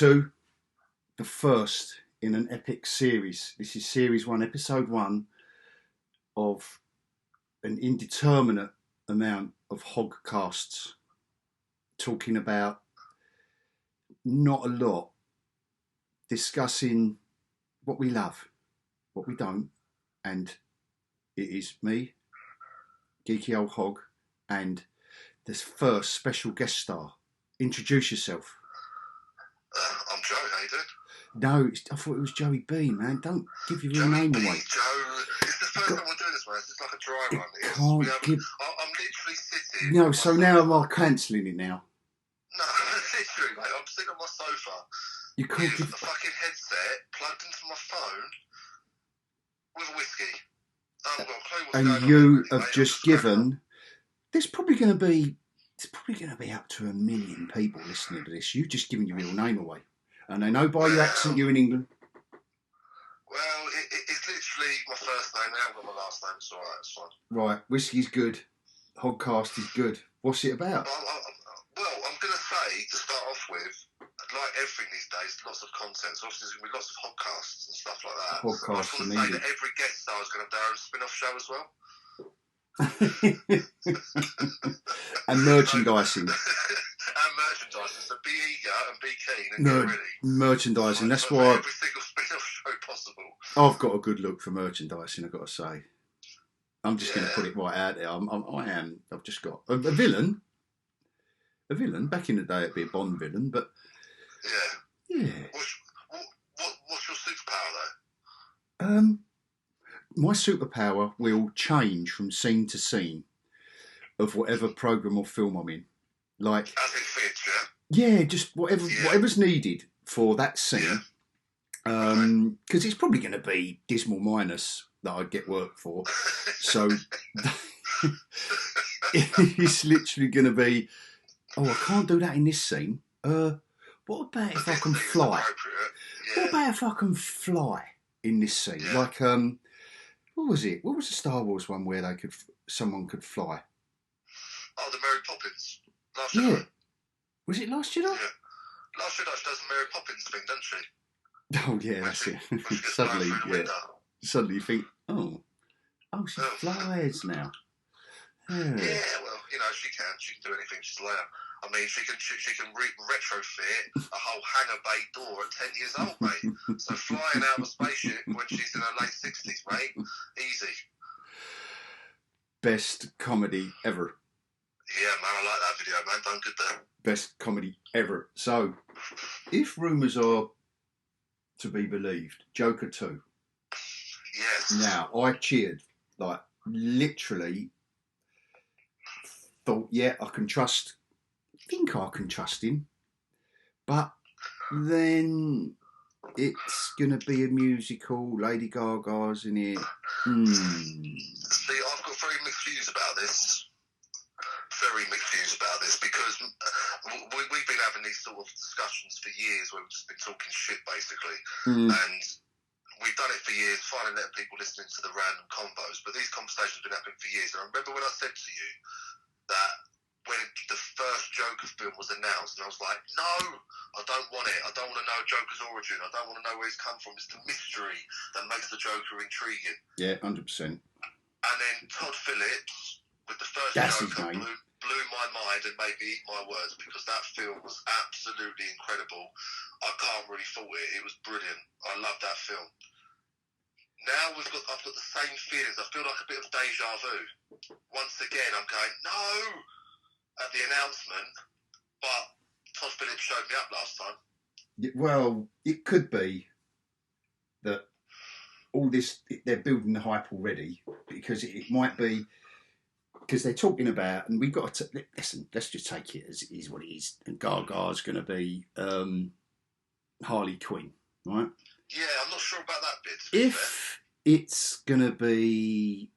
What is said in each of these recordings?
2, the first in an epic series. This is Series 1, Episode 1 of an indeterminate amount of HogCasts talking about not a lot, discussing what we love, what we don't, and it is me, geekyOlhog, and this first special guest star. Introduce yourself. I'm Joe, how you doing? No, I thought it was Joey B, man. Don't give your real name away. Joe, it's the first time we're doing this, man. It's just like a dry run. I'm literally sitting. No, so now I'm cancelling it now. No, literally, mate. I'm sitting on my sofa. You can't with give a fucking headset plugged into my phone with a whiskey. I haven't got a clue what's going on. And you Really, have mate. just given. There's probably going to be. It's probably going to be up to 1 million people listening to this. You've just given your real name away. And they know by your accent you're in England. Well, it's literally my first name. I haven't got my last name. It's alright, it's fine. Right, whiskey's good. HogCast is good. What's it about? I'm going to say, to start off with, like everything these days, lots of content. So obviously there's going to be lots of podcasts and stuff like that. Podcasts I just want to say that every guest star is going to have their own spin-off show as well. And merchandising. And merchandising. So be eager and be keen and get ready. Merchandising. That's for why every single spin-off show possible. I've got a good look for merchandising, I've got to say. I'm just going to put it right out there. I've just got a villain. A villain. Back in the day, it'd be a Bond villain, but yeah. What's your superpower though? My superpower will change from scene to scene of whatever program or film I'm in. Like, as it fits, yeah, just whatever's needed for that scene. Because it's probably going to be Dismal Minus that I'd get work for. So it's literally going to be, I can't do that in this scene. What about if I can fly? What about if I can fly in this scene? Yeah. Like, what was it? What was the Star Wars one where someone could fly? Oh, the Mary Poppins. Last Jedi. Jedi. Was it Last Jedi? Yeah. Last Jedi, she does the Mary Poppins thing, doesn't she? Oh yeah, that's it. Suddenly you think, she flies now. Yeah, well, she can do anything. She's Leia. I mean, she can retrofit a whole hangar bay door at 10 years old, mate. So flying out of a spaceship when she's in her late 60s, mate, easy. Best comedy ever. Yeah, man, I like that video, man. Done good there. Best comedy ever. So, if rumours are to be believed, Joker 2. Yes. Now, I cheered, like, literally thought, I can trust him. But then it's going to be a musical, Lady Gaga's in it. See, I've got very mixed views about this. Because we've been having these sort of discussions for years where we've just been talking shit, basically. And we've done it for years, finally letting people listening to the random combos. But these conversations have been happening for years. And I remember when I said to you that when the first Joker film was announced, and I was like, no, I don't want it. I don't want to know Joker's origin. I don't want to know where he's come from. It's the mystery that makes the Joker intriguing. Yeah, 100%. And then Todd Phillips, with the first Joker, blew my mind and made me eat my words, because that film was absolutely incredible. I can't really fault it. It was brilliant. I love that film. Now I've got the same feelings. I feel like a bit of deja vu. Once again, I'm going, no, at the announcement, but Todd Phillips showed me up last time. Well, it could be that all this, they're building the hype already, because it might be, because they're talking about, and we've got to, listen, let's just take it as it is what it is, and Gaga's going to be Harley Quinn, right? Yeah, I'm not sure about that bit. If it's going to be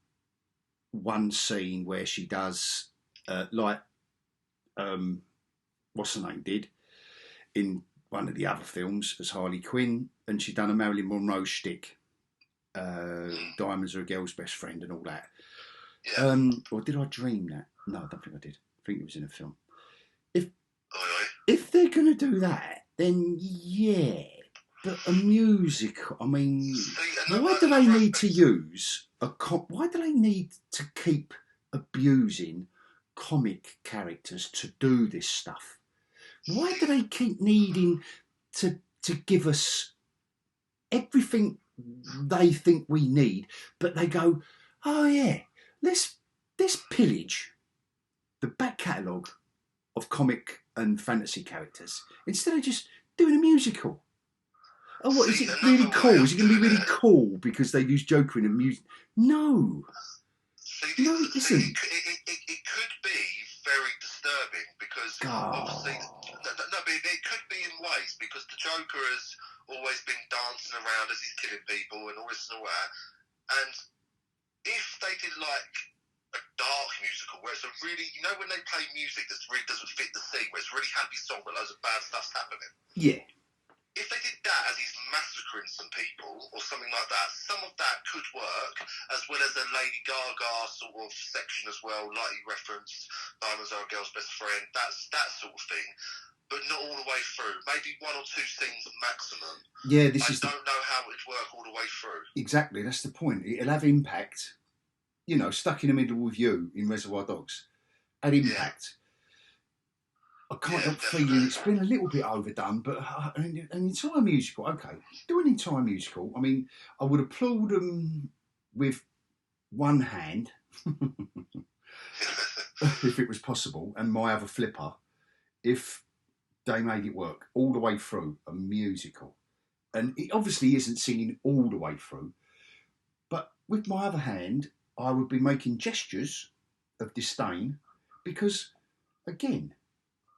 one scene where she does, what's her name did in one of the other films as Harley Quinn, and she'd done a Marilyn Monroe shtick, Diamonds Are a Girl's Best Friend and all that. Yeah. Or did I dream that? No, I don't think I did. I think it was in a film. If they're going to do that, then yeah. But a musical, I mean, See, why do they need to use why do they need to keep abusing comic characters to do this stuff? Why do they keep needing to give us everything they think we need, but they go, oh yeah, let's pillage the back catalogue of comic and fantasy characters instead of just doing a musical. Oh, what is it really cool? Is it going to be really cool because they've used Joker in a music? No. No, it isn't. It could be very disturbing because obviously, but it could be in ways because the Joker has always been dancing around as he's killing people and all this and all that. And if they did like a dark musical where it's a really, you know, when they play music that really doesn't fit the scene, where it's a really happy song but loads of bad stuff's happening. Yeah. If they did that as he's massacring some people or something like that, some of that could work, as well as a Lady Gaga sort of section as well, like you referenced, Diamonds Are a Girl's Best Friend, that's that sort of thing, but not all the way through. Maybe one or two scenes maximum. Yeah, I don't know how it would work all the way through. Exactly, that's the point. It'll have impact. You know, Stuck in the Middle with You in Reservoir Dogs had impact. Yeah. I can't help feeling it's been a little bit overdone, but an entire musical, okay, do an entire musical. I mean, I would applaud them with one hand, if it was possible, and my other flipper, if they made it work all the way through, a musical. And it obviously isn't singing all the way through, but with my other hand, I would be making gestures of disdain because, again,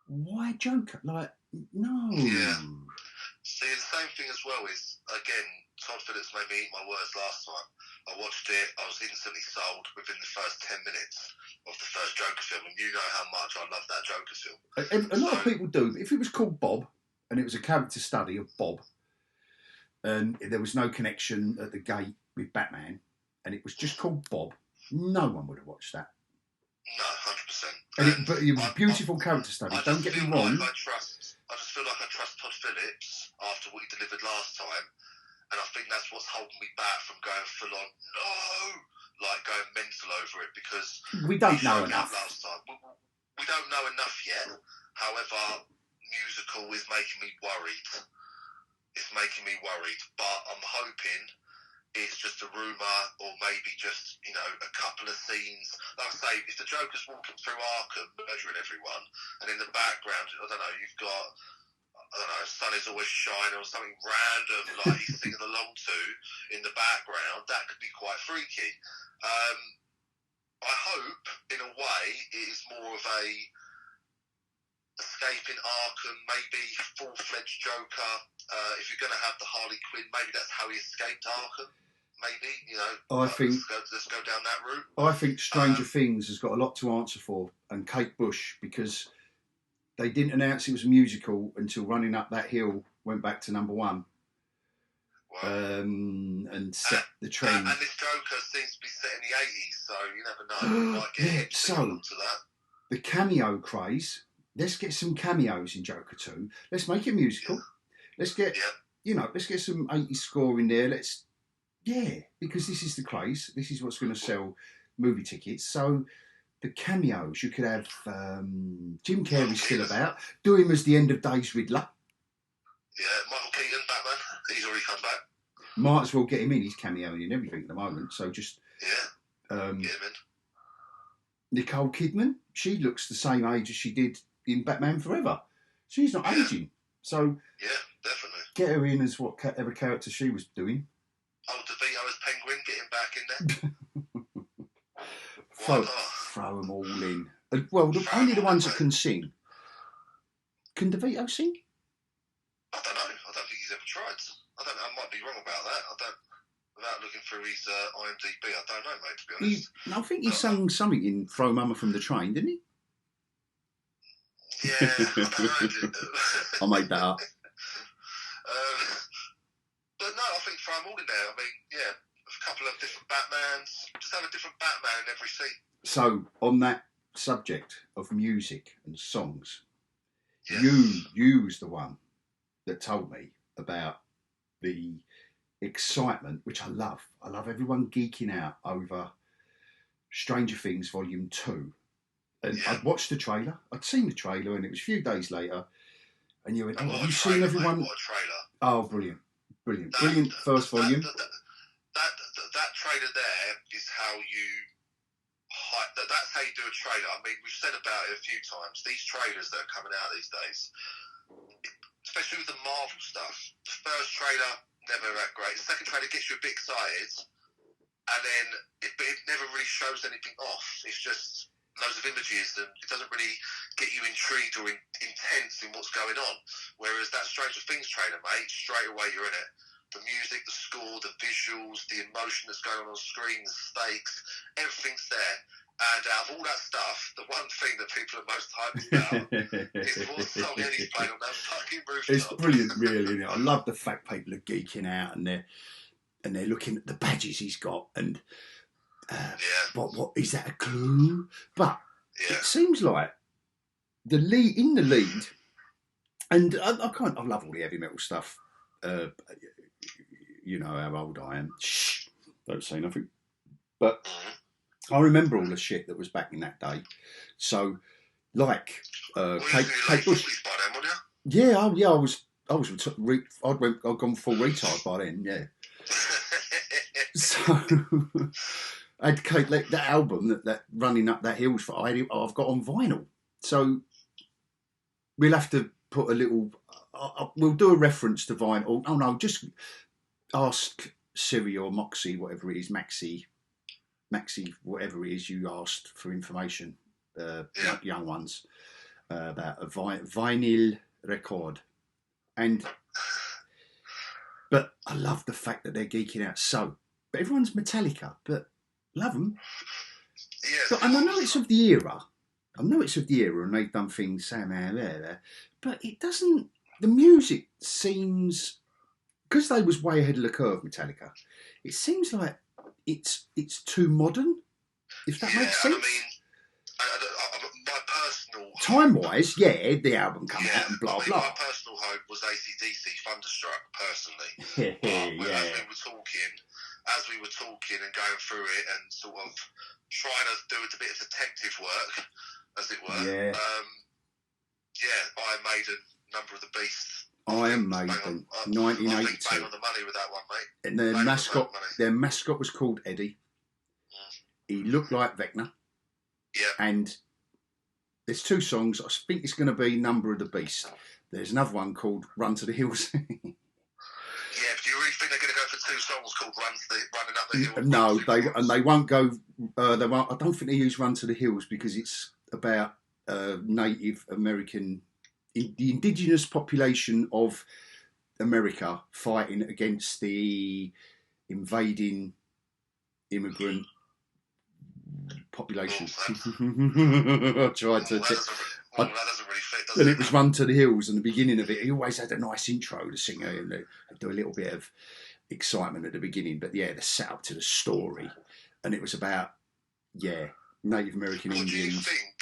why Joker? Like, no. Yeah. See, the same thing as well is, again, Todd Phillips made me eat my words last time. I watched it, I was instantly sold within the first 10 minutes of the first Joker film, and you know how much I love that Joker film. A lot of people do, but if it was called Bob, and it was a character study of Bob, and there was no connection at the gate with Batman, and it was just called Bob, no one would have watched that. No, 100%. But it was a beautiful character study. Don't get me wrong. I just feel like I trust Todd Phillips after what he delivered last time, and I think that's what's holding me back from going full on, going mental over it, because we don't know enough. Last time. We don't know enough yet. However, musical is making me worried. It's making me worried, but I'm hoping it's just a rumour, or maybe just, you know, a couple of scenes. Like I say, if the Joker's walking through Arkham, murdering everyone, and in the background, I don't know, you've got, Sun Is Always Shining, or something random, like he's singing along to, in the background, that could be quite freaky. I hope, in a way, it is more of a escaping Arkham, maybe full-fledged Joker. If you're going to have the Harley Quinn, maybe that's how he escaped Arkham. Maybe, you know, let's go down that route. I think Stranger Things has got a lot to answer for, and Kate Bush, because they didn't announce it was a musical until Running Up That Hill went back to number one. Wow. And set the trend. And this Joker seems to be set in the 80s, so you never know. Might get so to that. The cameo craze. Let's get some cameos in Joker 2. Let's make it a musical. Let's get, let's get some 80s score in there. Because this is the craze. This is what's going to sell movie tickets. So the cameos, you could have Jim Carrey still about. Do him as the End of Days Riddler. Yeah, Michael Keaton, Batman. He's already come back. Might as well get him in. He's cameoing in everything at the moment. So just... get him in. Nicole Kidman, she looks the same age as she did in Batman Forever. She's not aging. So... Yeah, definitely. Get her in as whatever character she was doing. Oh, DeVito as Penguin, get him back in there. Throw them all in. Well, only the ones that can sing. Can DeVito sing? I don't know. I don't think he's ever tried. I might be wrong about that. Without looking through his IMDb, I don't know, mate, to be honest. I think he sang something in Throw Mama from the Train, didn't he? Yeah, I don't know. I made that up. But no, I think throw them all in there. I mean, a couple of different Batmans. Just have a different Batman in every scene. So, on that subject of music and songs, you was the one that told me about the excitement, which I love. I love everyone geeking out over Stranger Things Volume 2. And I'd watched the trailer. I'd seen the trailer, and it was a few days later. And you went, "Oh, have you seen everyone?" Mate, what a trailer! Oh, brilliant, brilliant first volume. That trailer there is how you. That's how you do a trailer. I mean, we've said about it a few times. These trailers that are coming out these days, especially with the Marvel stuff, the first trailer never that great. The second trailer gets you a bit excited, and then it never really shows anything off. It's just loads of images, and it doesn't really get you intrigued or intense in what's going on. Whereas that Stranger Things trailer, mate, straight away you're in it. The music, the score, the visuals, the emotion that's going on screen, the stakes, everything's there. And out of all that stuff, the one thing that people are most hyped about is what song Eddie's playing on that fucking rooftop. It's brilliant, really, isn't it? I love the fact people are geeking out and they're looking at the badges he's got and what is that a clue? But it seems like the lead, and I love all the heavy metal stuff. You know how old I am. Shh, don't say nothing. But I remember all the shit that was back in that day. So, like Kate Bush. Yeah, I was. I'd gone full retard by then. Yeah. So, I'd Kate that album that Running Up That Hill's for. I've got on vinyl. So we'll have to put a little. We'll do a reference to vinyl. Oh no, just ask Siri or Moxie, whatever it is, Maxie, whatever it is you asked for information, young ones, about a vinyl record. But I love the fact that they're geeking out so. But everyone's Metallica, but love them. Yeah. And I know it's of the era. and they've done things, but it doesn't. The music seems, because they was way ahead of the curve, Metallica. It seems like it's too modern, if that makes sense. I mean, my personal time-wise, the album come out and blah blah. My personal hope was AC/DC Thunderstruck, personally. As we were talking and going through it and sort of trying to do a bit of detective work, as it were. Yeah. Iron Maiden, Number of the Beast. Iron Maiden, 1982. I think bang on the money with that one, mate. And their mascot was called Eddie. He looked like Vecna. Yeah. And there's two songs. I think it's going to be Number of the Beast. There's another one called Run to the Hills. Yeah, but do you really think they're going to go for two songs called Running Up the Hills? No, they won't go. I don't think they use Run to the Hills because it's about Native American, the indigenous population of America fighting against the invading immigrant population. I tried to. That doesn't really fit, does and it? It was Run to the Hills, and the beginning of it, he always had a nice intro, the singer, and they do a little bit of excitement at the beginning, but the setup to the story, and it was about Native American Indians. Do you think?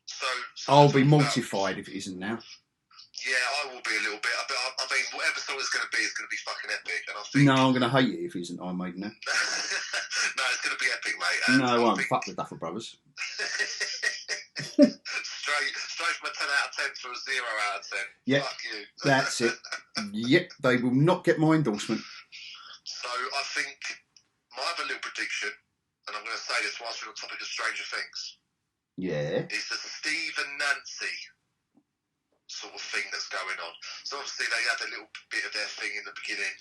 So I'll be mortified if it isn't now. Yeah, I will be a little bit. I mean, whatever song it's going to be is going to be fucking epic, and I think. No, I'm going to hate it if it isn't Iron Maiden now. No, it's going to be epic, mate. And no, I won't. Fuck the Duffer Brothers. Straight from a 10 out of 10 to a 0 out of 10. Yep, fuck you. That's it. Yep, they will not get my endorsement. So I think my other little prediction, and I'm going to say this whilst we're on the topic of Stranger Things. Yeah. Is the Steve and Nancy sort of thing that's going on. So obviously they had a little bit of their thing in the beginning,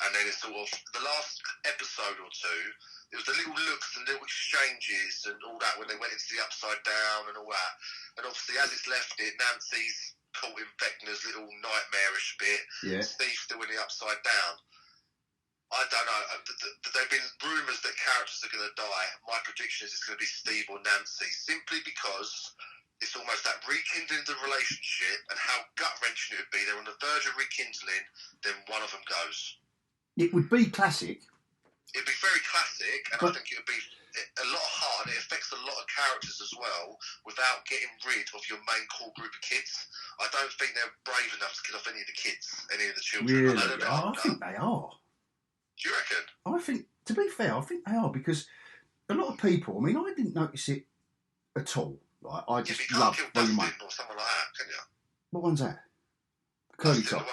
and then it's sort of the last episode or two, it was the little looks and little exchanges and all that when they went into the Upside Down and all that. And obviously as it's left it, Nancy's caught in Vecna's little nightmarish bit. Yeah. Steve's still in the Upside Down. I don't know. There have been rumours that characters are going to die. My prediction is it's going to be Steve or Nancy, simply because it's almost that rekindling the relationship, and how gut-wrenching it would be. They're on the verge of rekindling, then one of them goes. It would be classic. It'd be very classic, and I think it would be a lot of heart, and it affects a lot of characters as well, without getting rid of your main core group of kids. I don't think they're brave enough to kill off any of the kids, any of the children. Really? I know they're a bit older. I think they are. Do you reckon? I think, to be fair, I think they are, because a lot of people, I mean, I didn't notice it at all. Right? I just love Volume 1. Or someone like that, can you? What one's that? Curly top.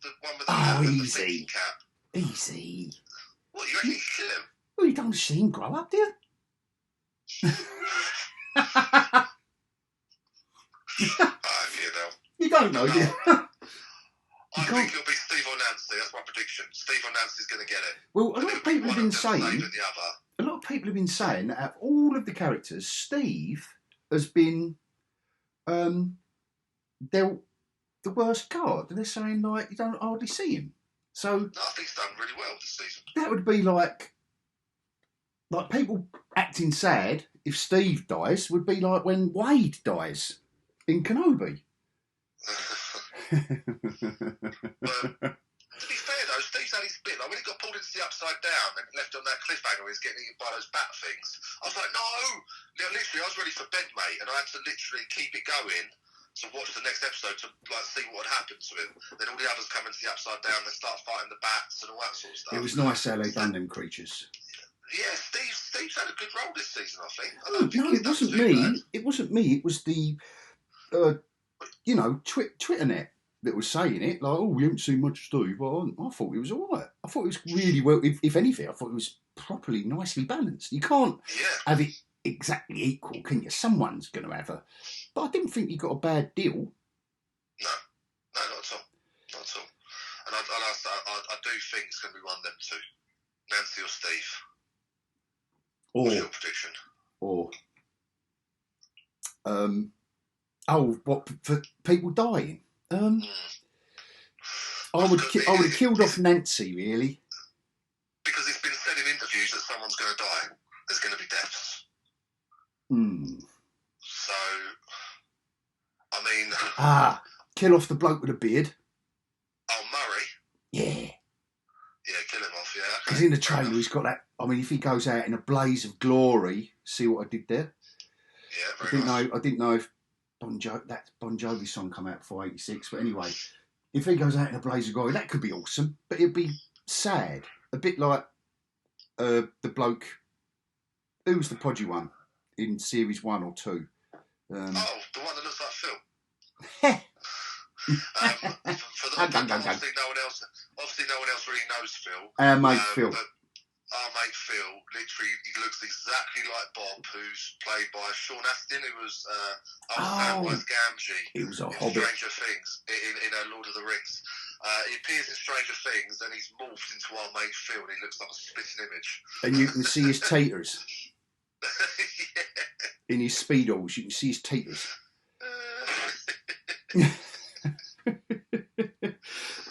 The one with the easy. thinking cap. Easy. What, you reckon you kill him? Well, you don't see him grow up, do you? You don't know, do you? I think it'll be Steve or Nancy. That's my prediction. Steve or Nancy's going to get it. Well, a lot of people have been saying. A lot of people have been saying that out of all of the characters, Steve has been dealt the worst card. They're saying, like, you don't hardly see him. So no, I think he's done really well this season. That would be like people acting sad if Steve dies would be like when Wade dies in KENOBI. But to be fair though, Steve's had his bit. Like when he got pulled into the upside down and left on that cliffhanger, he's getting eaten by those bat things. I was like, no! Literally, I was ready for bed, mate, and I had to literally keep it going to watch the next episode to like see what had happened to him. Then all the others come into the upside down, they start fighting the bats and all that sort of stuff. It was nice how they done them creatures. Yeah, Steve's had a good role this season, I think. No, it wasn't me. Bad. It wasn't me. It was the, Twitter net that was saying it. Like, oh, we haven't seen much of Steve. But I thought it was all right. I thought it was really well. If anything, I thought it was properly, nicely balanced. You can't have it exactly equal, can you? Someone's going to have a. But I didn't think you got a bad deal. No, not at all. Not at all. And I do think it's going to be one of them two, Nancy or Steve. What's your prediction? What for people dying? I would have killed off Nancy, really. Because it's been said in interviews that someone's going to die. There's going to be deaths. So, I mean... kill off the bloke with a beard. Oh, Murray? Yeah. Yeah, kill him off, yeah. Because in the trailer he's got that... I mean, if he goes out in a blaze of glory, see what I did there? Yeah, very nice. I didn't know if that Bon Jovi song come out before 86, but anyway, if he goes out in a blaze of glory, that could be awesome, but it'd be sad. A bit like the bloke... Who was the podgy one in series 1 or 2? The one that looks like Phil. Obviously no one else really knows Phil. Our mate Phil. But our mate Phil, literally, he looks exactly like Bob, who's played by Sean Astin, who was Samwise Gamgee. He was a in hobbit. Stranger Things, in Lord of the Rings. He appears in Stranger Things, and he's morphed into our mate Phil, and he looks like a spitting image. And you can see his taters. Yeah. In his speedos, you can see his taters.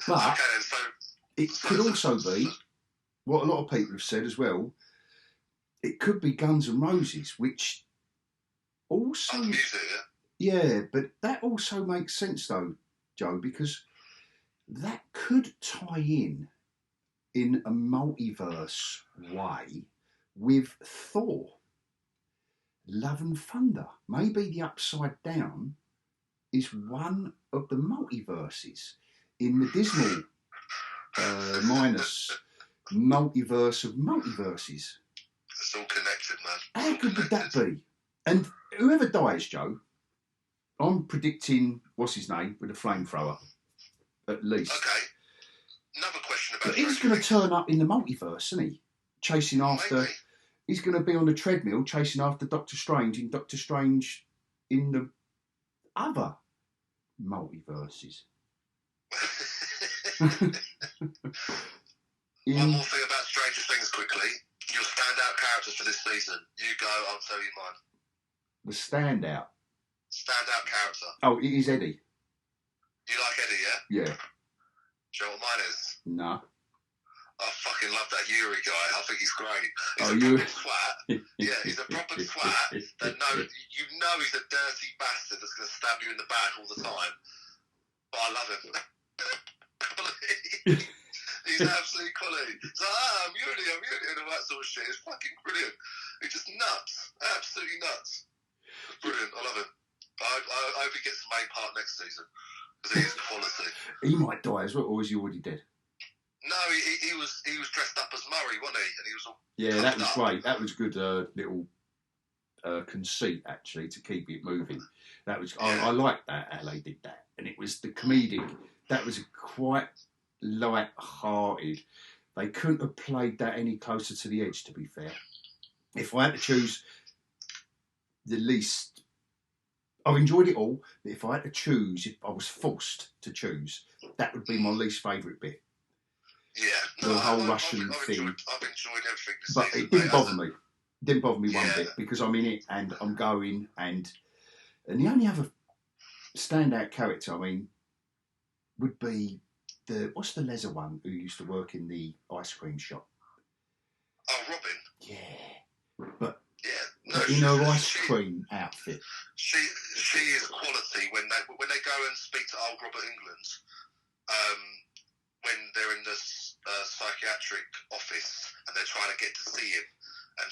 But it could also be what a lot of people have said as well. It could be Guns N' Roses, which also music, yeah, but that also makes sense though, Joe, because that could tie in a multiverse way with Thor, Love and Thunder. Maybe the Upside Down is one of the multiverses in the dismal minus multiverse of multiverses. It's all connected, man. How good would that be? And whoever dies, Joe, I'm predicting, what's his name, with a flamethrower, at least. Okay. Another question about... But he's going to turn up in the multiverse, isn't he? Chasing after... Maybe. He's going to be on the treadmill chasing after Doctor Strange in Doctor Strange in the other multiverses. One more thing about Stranger Things quickly. Your standout characters for this season. You go, I'll tell you mine. The standout. Standout character. Oh, it is Eddie. You like Eddie, yeah? Yeah. Do you know what mine is? No. I fucking love that Yuri guy. I think he's great. He's a proper twat. Yeah, he's a proper twat. You know he's a dirty bastard that's going to stab you in the back all the time. But I love him. He's absolutely quality. He's like, I'm Uni, and all that sort of shit. It's fucking brilliant. He's just nuts. Absolutely nuts. It's brilliant. I love him. I hope he gets the main part next season, because he is quality. He might die as well, or is he already dead? No, he was dressed up as Murray, wasn't he? And he was all that was up. great. That was good little conceit, actually, to keep it moving. That was I liked that, how they did that. And it was the comedic. That was quite light-hearted. They couldn't have played that any closer to the edge, to be fair. If I had to choose the least... I've enjoyed it all, but if I had to choose, if I was forced to choose, that would be my least favourite bit. Yeah. The whole Russian thing. I've enjoyed everything this but season. It didn't bother me. It didn't bother me one Yeah. bit, because I'm in it and I'm going, and the only other standout character, I mean, would be what's the leather one who used to work in the ice cream shop? Oh, Robin. Yeah. But Yeah. No, in her ice cream outfit. She is quality when they go and speak to old Robert England, when they're in the psychiatric office and they're trying to get to see him, and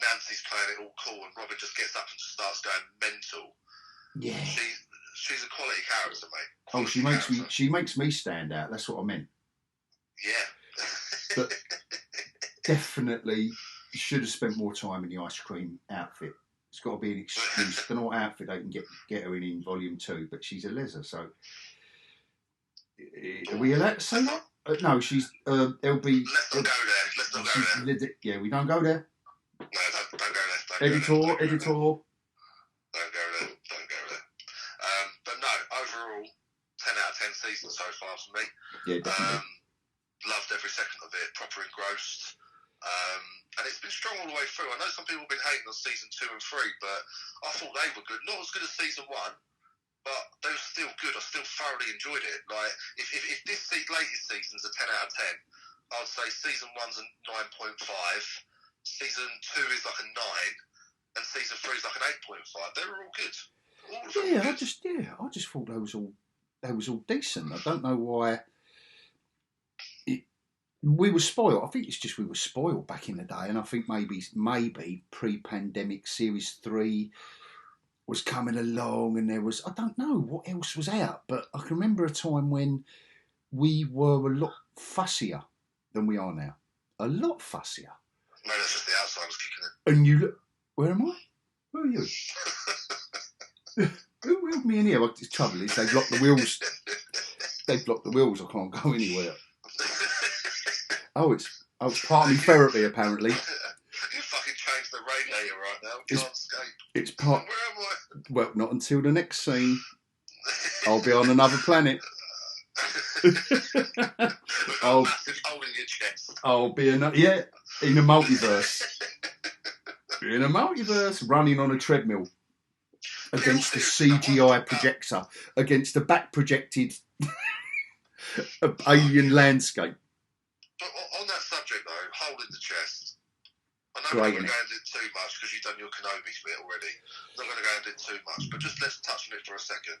Nancy's playing it all cool, and Robin just gets up and just starts going mental. Yeah. She's a quality character, mate. She makes me stand out. That's what I meant. Yeah. But definitely should have spent more time in the ice cream outfit. It's got to be an excuse. I don't know what outfit they can get her in volume 2, but she's a leather, so are we allowed to say that? No, she's LB. Let's not go there. Let's not go there. Yeah, we don't go there. No, don't go there. Editor. Don't go there. Don't go there. But no, overall, 10 out of 10 seasons so far for me. Yeah, definitely. Loved every second of it. Proper engrossed. And it's been strong all the way through. I know some people have been hating on season 2 and 3, but I thought they were good. Not as good as season 1, but they were still good. I still thoroughly enjoyed it. Like, if this latest season's a 10 out of 10, I'd say season 1's a 9.5, season 2 is like a 9, and season 3 is like an 8.5. They were all good. All of them were good. I just thought they was all decent. I don't know why. We were spoiled. I think it's just we were spoiled back in the day, and I think maybe pre-pandemic series 3 was coming along, and there was, I don't know what else was out, but I can remember a time when we were a lot fussier than we are now. A lot fussier. No, that's just the Alzheimer's kicking in. And you look, where am I? Where are you? Who wheeled me in here? Well, the trouble is they've locked the wheels. They've blocked the wheels. I can't go anywhere. Oh, it's part of my therapy, apparently. You fucking changed the radiator right now. We can't escape. It's part. Where am I? Well, not until the next scene. I'll be on another planet. I'll massive hole in your chest. I'll be in a multiverse. In a multiverse, running on a treadmill against the CGI projector, against the back projected alien landscape. But on that subject though, hole in the chest. I know Great, we're not going to go into it too much because you've done your KENOBI bit already. I'm not going to go into it too much, but just let's touch on it for a second.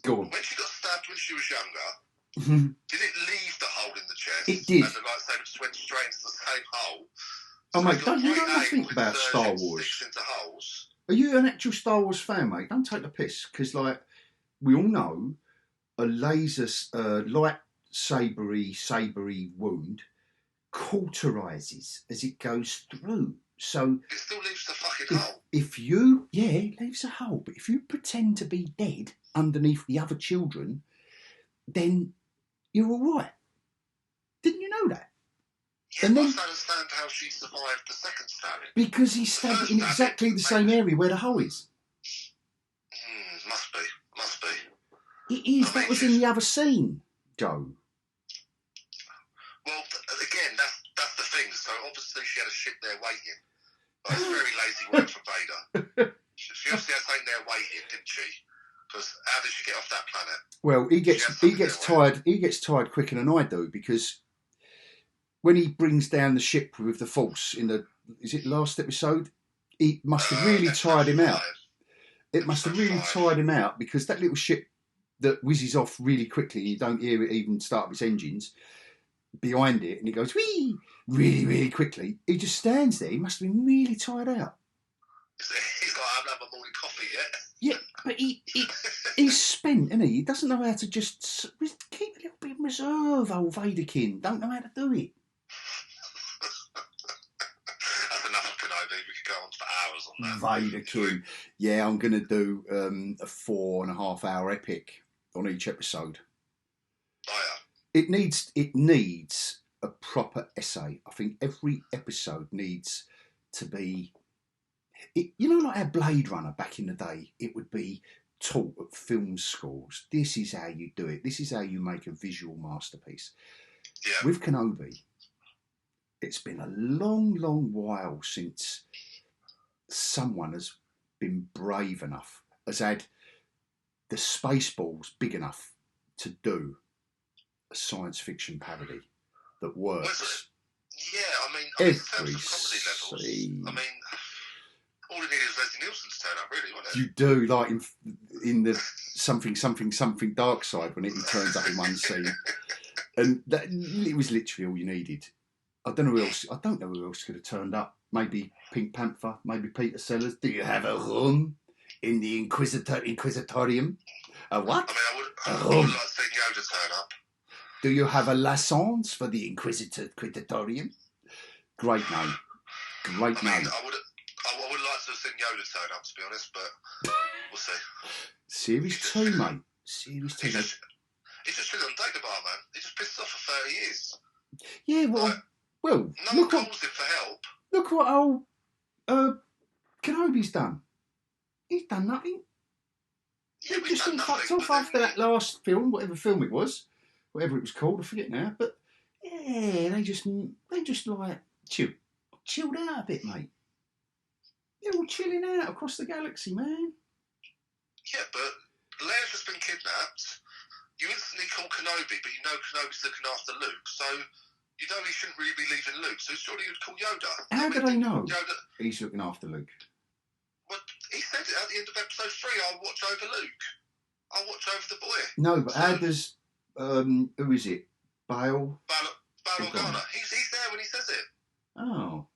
Go on. When she got stabbed when she was younger, did it leave the hole in the chest? It did. And the lightsaber just went straight into the same hole. Oh, So mate, it's don't got you great know nothing aim about with Star surgeons Wars? sticks into holes. Are you an actual Star Wars fan, mate? Don't take the piss, because like we all know, a laser sabery wound cauterizes as it goes through. So It still leaves the fucking hole. it leaves a hole. But if you pretend to be dead underneath the other children, then you're all right. Didn't you know that? Yeah, and I then- don't understand how she survived the second stabbing. Because he stabbed in exactly the same area where the hole is. Must be. It is. That was in the other scene, Joe. Well, again, that's the thing. So obviously she had a ship there waiting. But it's very lazy work for Vader. She obviously had something there waiting, didn't she? Because how did she get off that planet? Well, he gets tired quicker than I do, because when he brings down the ship with the Force in the last episode, it must have really tired him out. It must have really tired him out, because that little ship that whizzes off really quickly, you don't hear it even start up its engines, behind it, and he goes, wee, really, really quickly. He just stands there. He must have been really tired out. He's like, I haven't had my morning coffee yet. Yeah, but he's spent, isn't he? He doesn't know how to just keep a little bit of reserve, old Vaderkin. Don't know how to do it. That's enough of Kenobi. We could go on for hours on that. Vaderkin. Yeah, I'm going to do a 4.5 hour epic on each episode. Oh, yeah. It needs a proper essay. I think every episode needs to be... like how Blade Runner back in the day, it would be taught at film schools. This is how you do it. This is how you make a visual masterpiece. Yeah. With Kenobi, it's been a long, long while since someone has been brave enough, has had the Spaceballs big enough to do a science fiction parody that works. Yeah, I mean every in terms of comedy levels, scene. I mean, all you need is Leslie Nielsen to turn up, really, wouldn't it? You do, like in the something dark side when he turns up in one scene, and it was literally all you needed. I don't know who else could have turned up. Maybe Pink Panther, maybe Peter Sellers. Do you have a room in the Inquisitorium? A what? I mean, I would like seeing Yoda turn up. Do you have a licence for the Inquisitorium? Great name. Great name. I would like to have seen Yoda turn up, to be honest, but we'll see. Series 2, mate. Series 2. He's just been on Dagobah, man. He just pissed off for 30 years. Yeah, well, no one calls him for help. Look what old Kenobi's done. He's done nothing. Yeah, he just got fucked off after that last film, whatever film it was, whatever it was called, I forget now. But yeah, they just like chilled out a bit, mate. They're all chilling out across the galaxy, man. Yeah, but Leia's just been kidnapped. You instantly call Kenobi, but you know Kenobi's looking after Luke, so you know he shouldn't really be leaving Luke. So surely you'd call Yoda. How do they know he's looking after Luke? Well, he said it at the end of episode 3. I'll watch over Luke. I'll watch over the boy. No, but how does who is it? Bail Organa. He's there when he says it. Oh.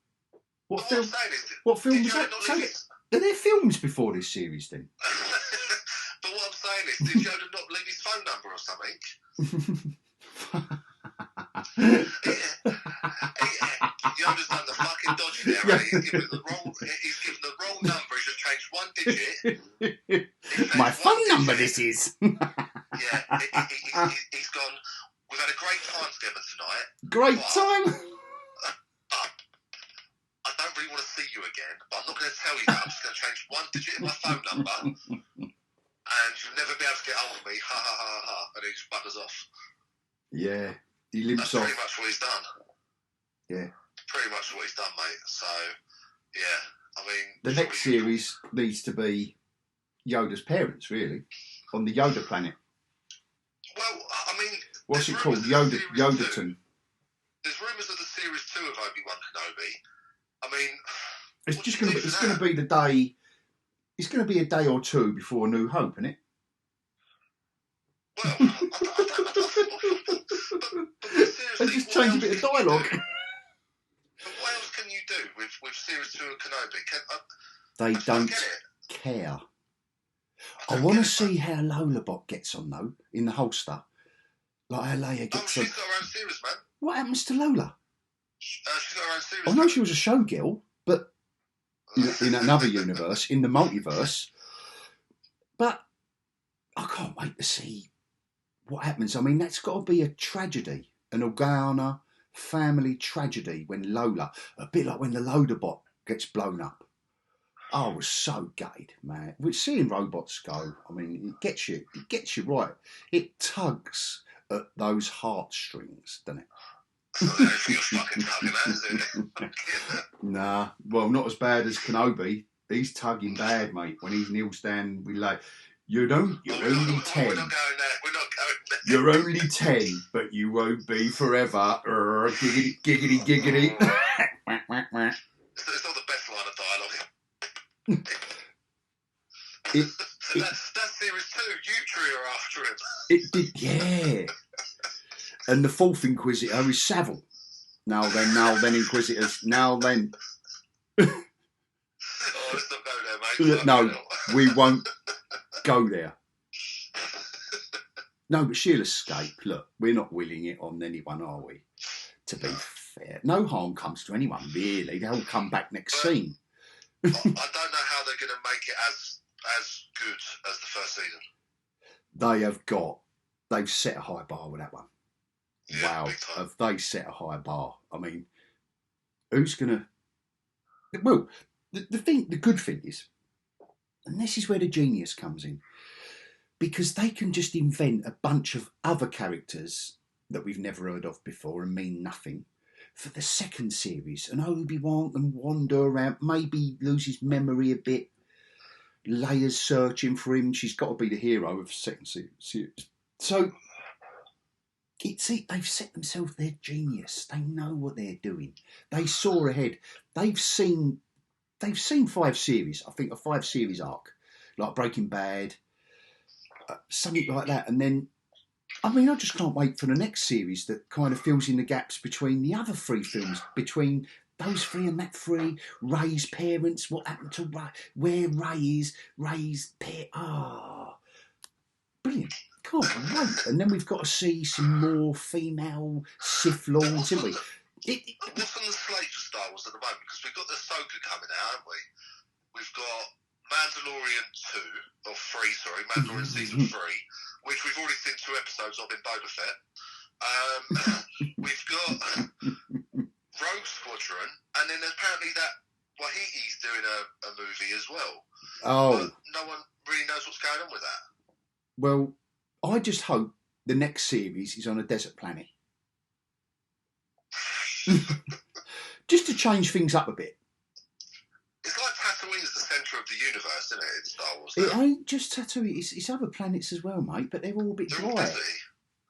What film was that? So, are there films before this series then? But what I'm saying is, did Yoda not leave his phone number or something? Yoda's done the fucking dodgy there, right? He's given the wrong number. He's just changed one digit. My phone number, this is. Yeah, he's gone. We've had a great time together tonight. Great time. I don't really want to see you again, but I'm not going to tell you that. I'm just going to change one digit in my phone number, and you'll never be able to get hold of me. Ha ha ha ha! And he just buggers off. Yeah, he limps off. That's pretty much what he's done. Yeah, pretty much what he's done, mate. So, yeah, I mean, the next series needs to be Yoda's parents, really, on the Yoda planet. Well, I mean, what's it called? Yodaton. There's rumours of the series 2 of Obi-Wan Kenobi. I mean, it's going to be the day. It's going to be a day or two before A New Hope, isn't it? Well, they just change a bit of dialogue. But what else can you do with series 2 of Kenobi? They don't care. I want to see how Lola Bot gets on though in the holster. Like how Leia gets. She's got her own series, man. What happens to Lola? She's got her own series. I know she was a showgirl, but in another universe, in the multiverse. But I can't wait to see what happens. I mean, that's got to be a tragedy, an Organa family tragedy when Lola, a bit like when the Loader Bot gets blown up. I was so gutted, man. We're seeing robots go. I mean, it gets you right. It tugs at those heartstrings, doesn't it? Nah, well, not as bad as Kenobi. He's tugging bad, mate. When he kneels down, we like, you're only 10. We're not going there. You're only 10, but you won't be forever. Giggity, giggity, giggity. It's not the best line of dialogue. That's series 2. You three are after him. It did, yeah. And the fourth Inquisitor is Savile. Now then, Inquisitors. Now then. Oh, let's not go there, mate. No, we won't go there. No, but she'll escape. Look, we're not willing it on anyone, are we? To be fair. No harm comes to anyone, really. They'll come back next scene. I don't know how they're going to make it as good as the first season. They've set a high bar with that one. Yeah, wow, have they set a high bar? I mean, who's going to... Well, the good thing is, and this is where the genius comes in, because they can just invent a bunch of other characters that we've never heard of before and mean nothing for the second series. And Obi-Wan can wander around, maybe lose his memory a bit. Leia's searching for him. She's got to be the hero of the second series. So they've set themselves their genius. They know what they're doing. They saw ahead. They've seen 5 series. I think a 5 series arc, like Breaking Bad, something like that. And then, I mean, I just can't wait for the next series that kind of fills in the gaps between the other 3 films, between those 3 and that 3. Rey's parents, what happened to Rey, where Rey is, Rey's pet. Brilliant. Can't wait. And then we've got to see some more female Sith Lords, haven't we? What's on the slate for Star Wars at the moment? Because we've got the Ahsoka coming out, haven't we? We've got Mandalorian 2, or 3, sorry, Mandalorian Season 3, which we've already seen 2 episodes of in Boba Fett. We've got Rogue Squadron, and then apparently that Wahiti's doing a movie as well. Oh. But no one really knows what's going on with that. Well, I just hope the next series is on a desert planet. Just to change things up a bit. It's like Tatooine's the centre of the universe, isn't it? In Star Wars. It ain't just Tatooine. It's other planets as well, mate. But they're all a bit dry.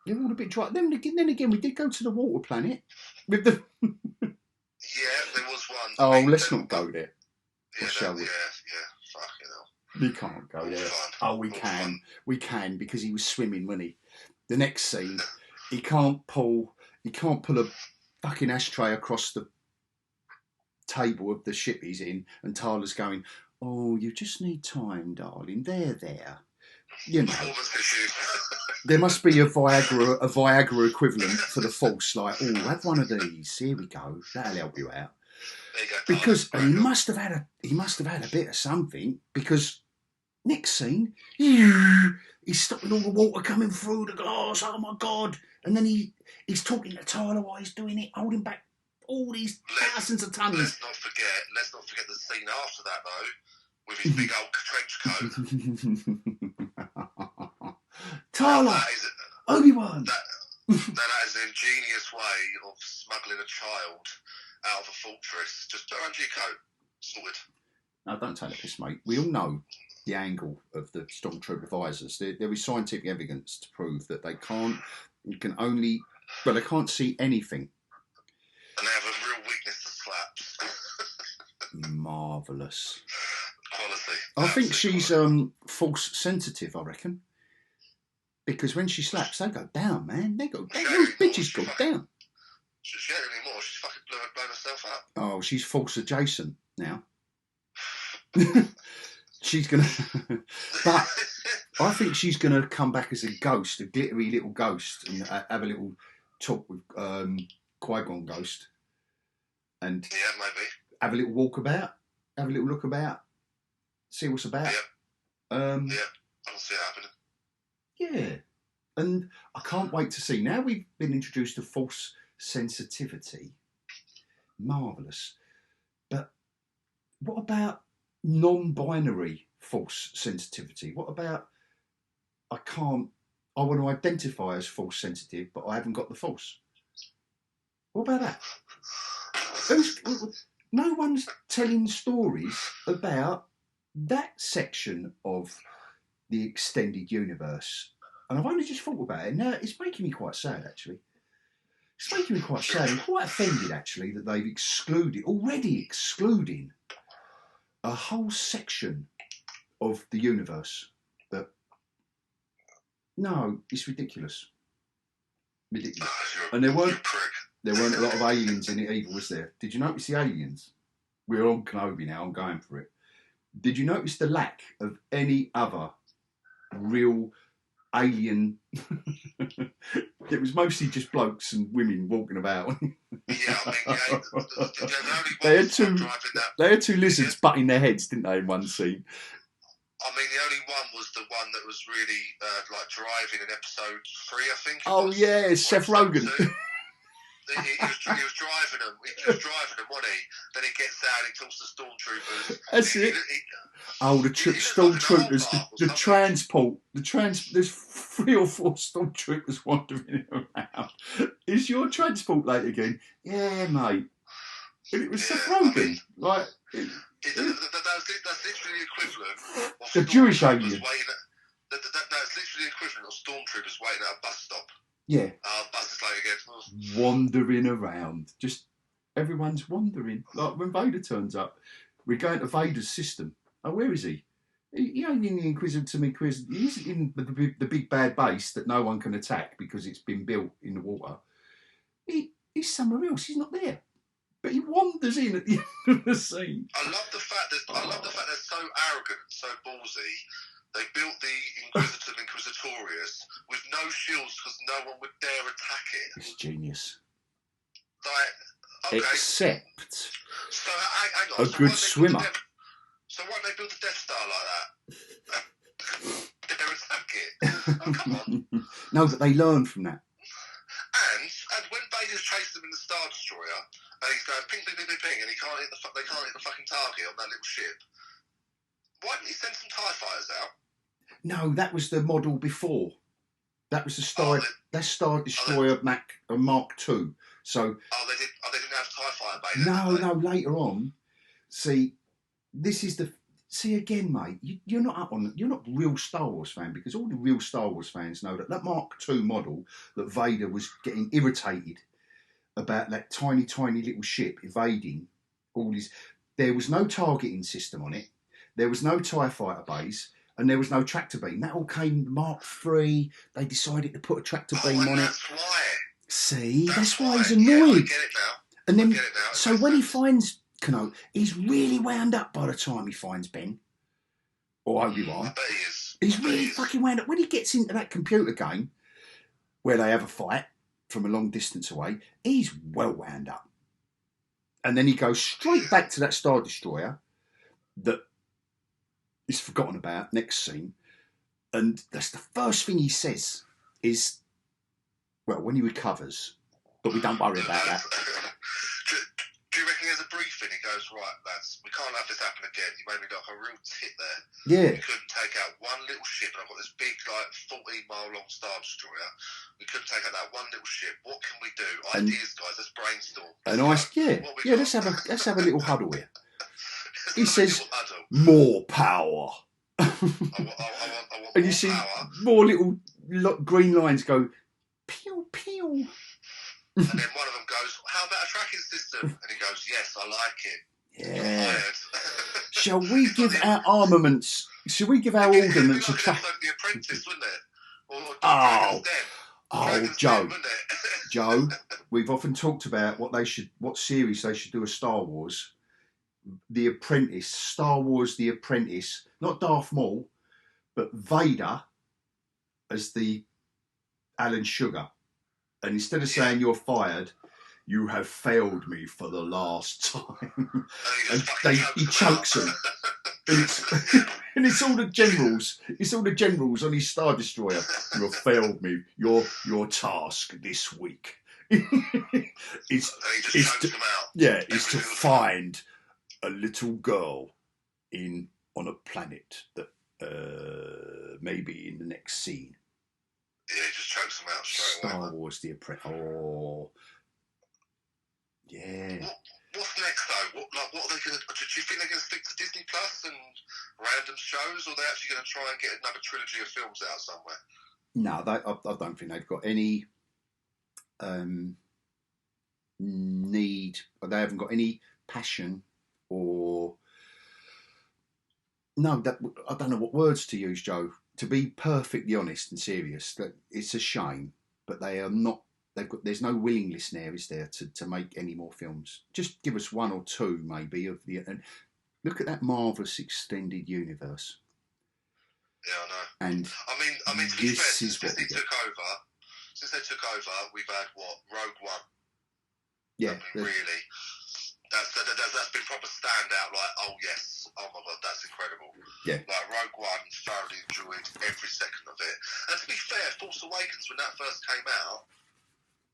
They're all a bit dry. Then again, we did go to the water planet with the. Yeah, there was one. Oh, let's not go there. Yeah, shall we? Yeah. Fucking hell. We can't go there. Oh, we can. We can, because he was swimming, wasn't he? The next scene, he can't pull a fucking ashtray across the table of the ship he's in, and Tyler's going, "Oh, you just need time, darling. There. You know." There must be a Viagra equivalent for the Force. Like, oh, have one of these. Here we go. That'll help you out. There you go, because he must have had a bit of something, because next scene, he's stopping all the water coming through the glass. Oh my God! And then he's talking to Tyler while he's doing it, holding back all these thousands of tons. Let's not forget the scene after that though, with his big old trench coat. Tyler, Obi-Wan. That is an ingenious way of smuggling a child out of a fortress. Just put around your coat, sorted. No, don't take the piss, mate. We all know the angle of the Stormtrooper visors. There is scientific evidence to prove that they can't see anything. And they have a real weakness to slaps. Marvellous. Quality. I think she's force sensitive, I reckon. Because when she slaps, they go down, man. They go down. Those bitches go down. She's getting anymore. She's fucking blown herself up. Oh, she's force adjacent now. She's going to... But I think she's going to come back as a ghost, a glittery little ghost, and have a little talk with Qui-Gon Ghost. And maybe. Have a little walk about, have a little look about, see what's about. I don't see it happening. Yeah. And I can't wait to see. Now we've been introduced to force sensitivity. Marvellous. But what about non-binary force sensitivity? What about I want to identify as force sensitive, but I haven't got the force? What about that? No one's telling stories about that section of the extended universe. And I've only just thought about it. Now, it's making me quite sad, actually. It's making me quite sad. I'm quite offended, actually, that they've already excluding a whole section of the universe. No, it's ridiculous. Ridiculous. Oh, And there you're a weren't prick. a lot of aliens in it either, was there? Did you notice the aliens? We're on Kenobi now. I'm going for it. Did you notice the lack of any other real alien? It was mostly just blokes and women walking about. Yeah, I mean, They had two lizards butting their heads, didn't they, in one scene? I mean, the only one was the one that was really like driving in episode 3, I think. Oh yeah, Seth Rogen. He was driving them. He was driving them, wasn't he? Then he gets out. He talks to stormtroopers. That's it. The stormtroopers, the transport, there's 3 or 4 stormtroopers wandering around. Is your transport late again? Yeah, mate. And it was Seth Rogen. Like, that's literally the equivalent of the Jewish alien. That's literally the equivalent of stormtroopers waiting at a bus stop. Yeah. Bus is late again. Wandering around. Just everyone's wandering. Like when Vader turns up, we're going to Vader's system. Oh, where is he? He ain't in the Inquisitor. He's in the big bad base that no one can attack because it's been built in the water. He's somewhere else. He's not there. But he wanders in at the end of the scene. I love the fact they're so arrogant and so ballsy. They built the Inquisitorius with no shields because no one would dare attack it. It's genius. Like, okay. Except so, hang on. a good swimmer. So why don't they build a Death Star like that? Dare attack it? Oh, come on. No, but they learn from that. And when Vader's chased them in the Star Destroyer, and he's going ping, ping, ping, ping, ping, and they can't hit the fucking target on that little ship. Why didn't he send some TIE fighters out? No, that was the model before. That was the Star Destroyer Mark II. So. They didn't have TIE fighter Vader. No, later on. See, this is see again, mate. You're not real Star Wars fan because all the real Star Wars fans know that Mark II model that Vader was getting irritated about, that tiny little ship evading all these. There was no targeting system on it. There was no TIE fighter base. And there was no tractor beam. That all came Mark III. They decided to put a tractor beam on it. That's why. See, that's why he's annoyed. Yeah, I get it now. And then, so when he finds Kenobi, he's really wound up by the time he finds Ben or Obi-Wan. I bet he is. He's really fucking wound up. When he gets into that computer game where they have a fight from a long distance away, he's well wound up. And then he goes straight back to that Star Destroyer that is forgotten about, next scene. And that's the first thing he says is, well, when he recovers, but we don't worry about that. Do you reckon he has a briefing? He goes, right, lads, we can't have this happen again. You made me look a real tit there. Yeah. We couldn't take out one little ship, and I've got this big, 14-mile-long Star Destroyer. We couldn't take out that one little ship. What can we do? Ideas, guys. Let's brainstorm. Let's have a little huddle here. He says, more power. I want and you see more little green lines go, pew, pew. And then one of them goes, how about a tracking system? And he goes, yes, I like it. Yeah. Shall we give our armaments, ordnance a track? The Apprentice, wouldn't it? Joe, we've often talked about what series they should do a Star Wars. The Apprentice, Star Wars The Apprentice, not Darth Maul, but Vader as the Alan Sugar. And instead of saying you're fired, you have failed me for the last time. And he chokes him. And it's all the generals. It's all the generals on his Star Destroyer. You have failed me. Your task this week is to find a little girl on a planet that maybe in the next scene. Yeah, he just chokes them out straight away. Star Wars The Apprentice. Oh, yeah. What's next though? What are they going to? Do you think they're going to stick to Disney Plus and random shows, or are they actually going to try and get another trilogy of films out somewhere? No, I don't think they've got any need. They haven't got any passion or no. I don't know what words to use, Joe. To be perfectly honest and serious, that it's a shame, but they are not there's no willing list now, is there, to make any more films? Just give us one or two, maybe, of the. And look at that marvelous extended universe. Yeah, I know. And I mean, to be fair, since they took over, we've had Rogue One. Yeah, really. That's been proper standout. Like, oh yes, oh my god, that's incredible. Yeah. Like Rogue One, thoroughly enjoyed every second of it. And to be fair, Force Awakens, when that first came out,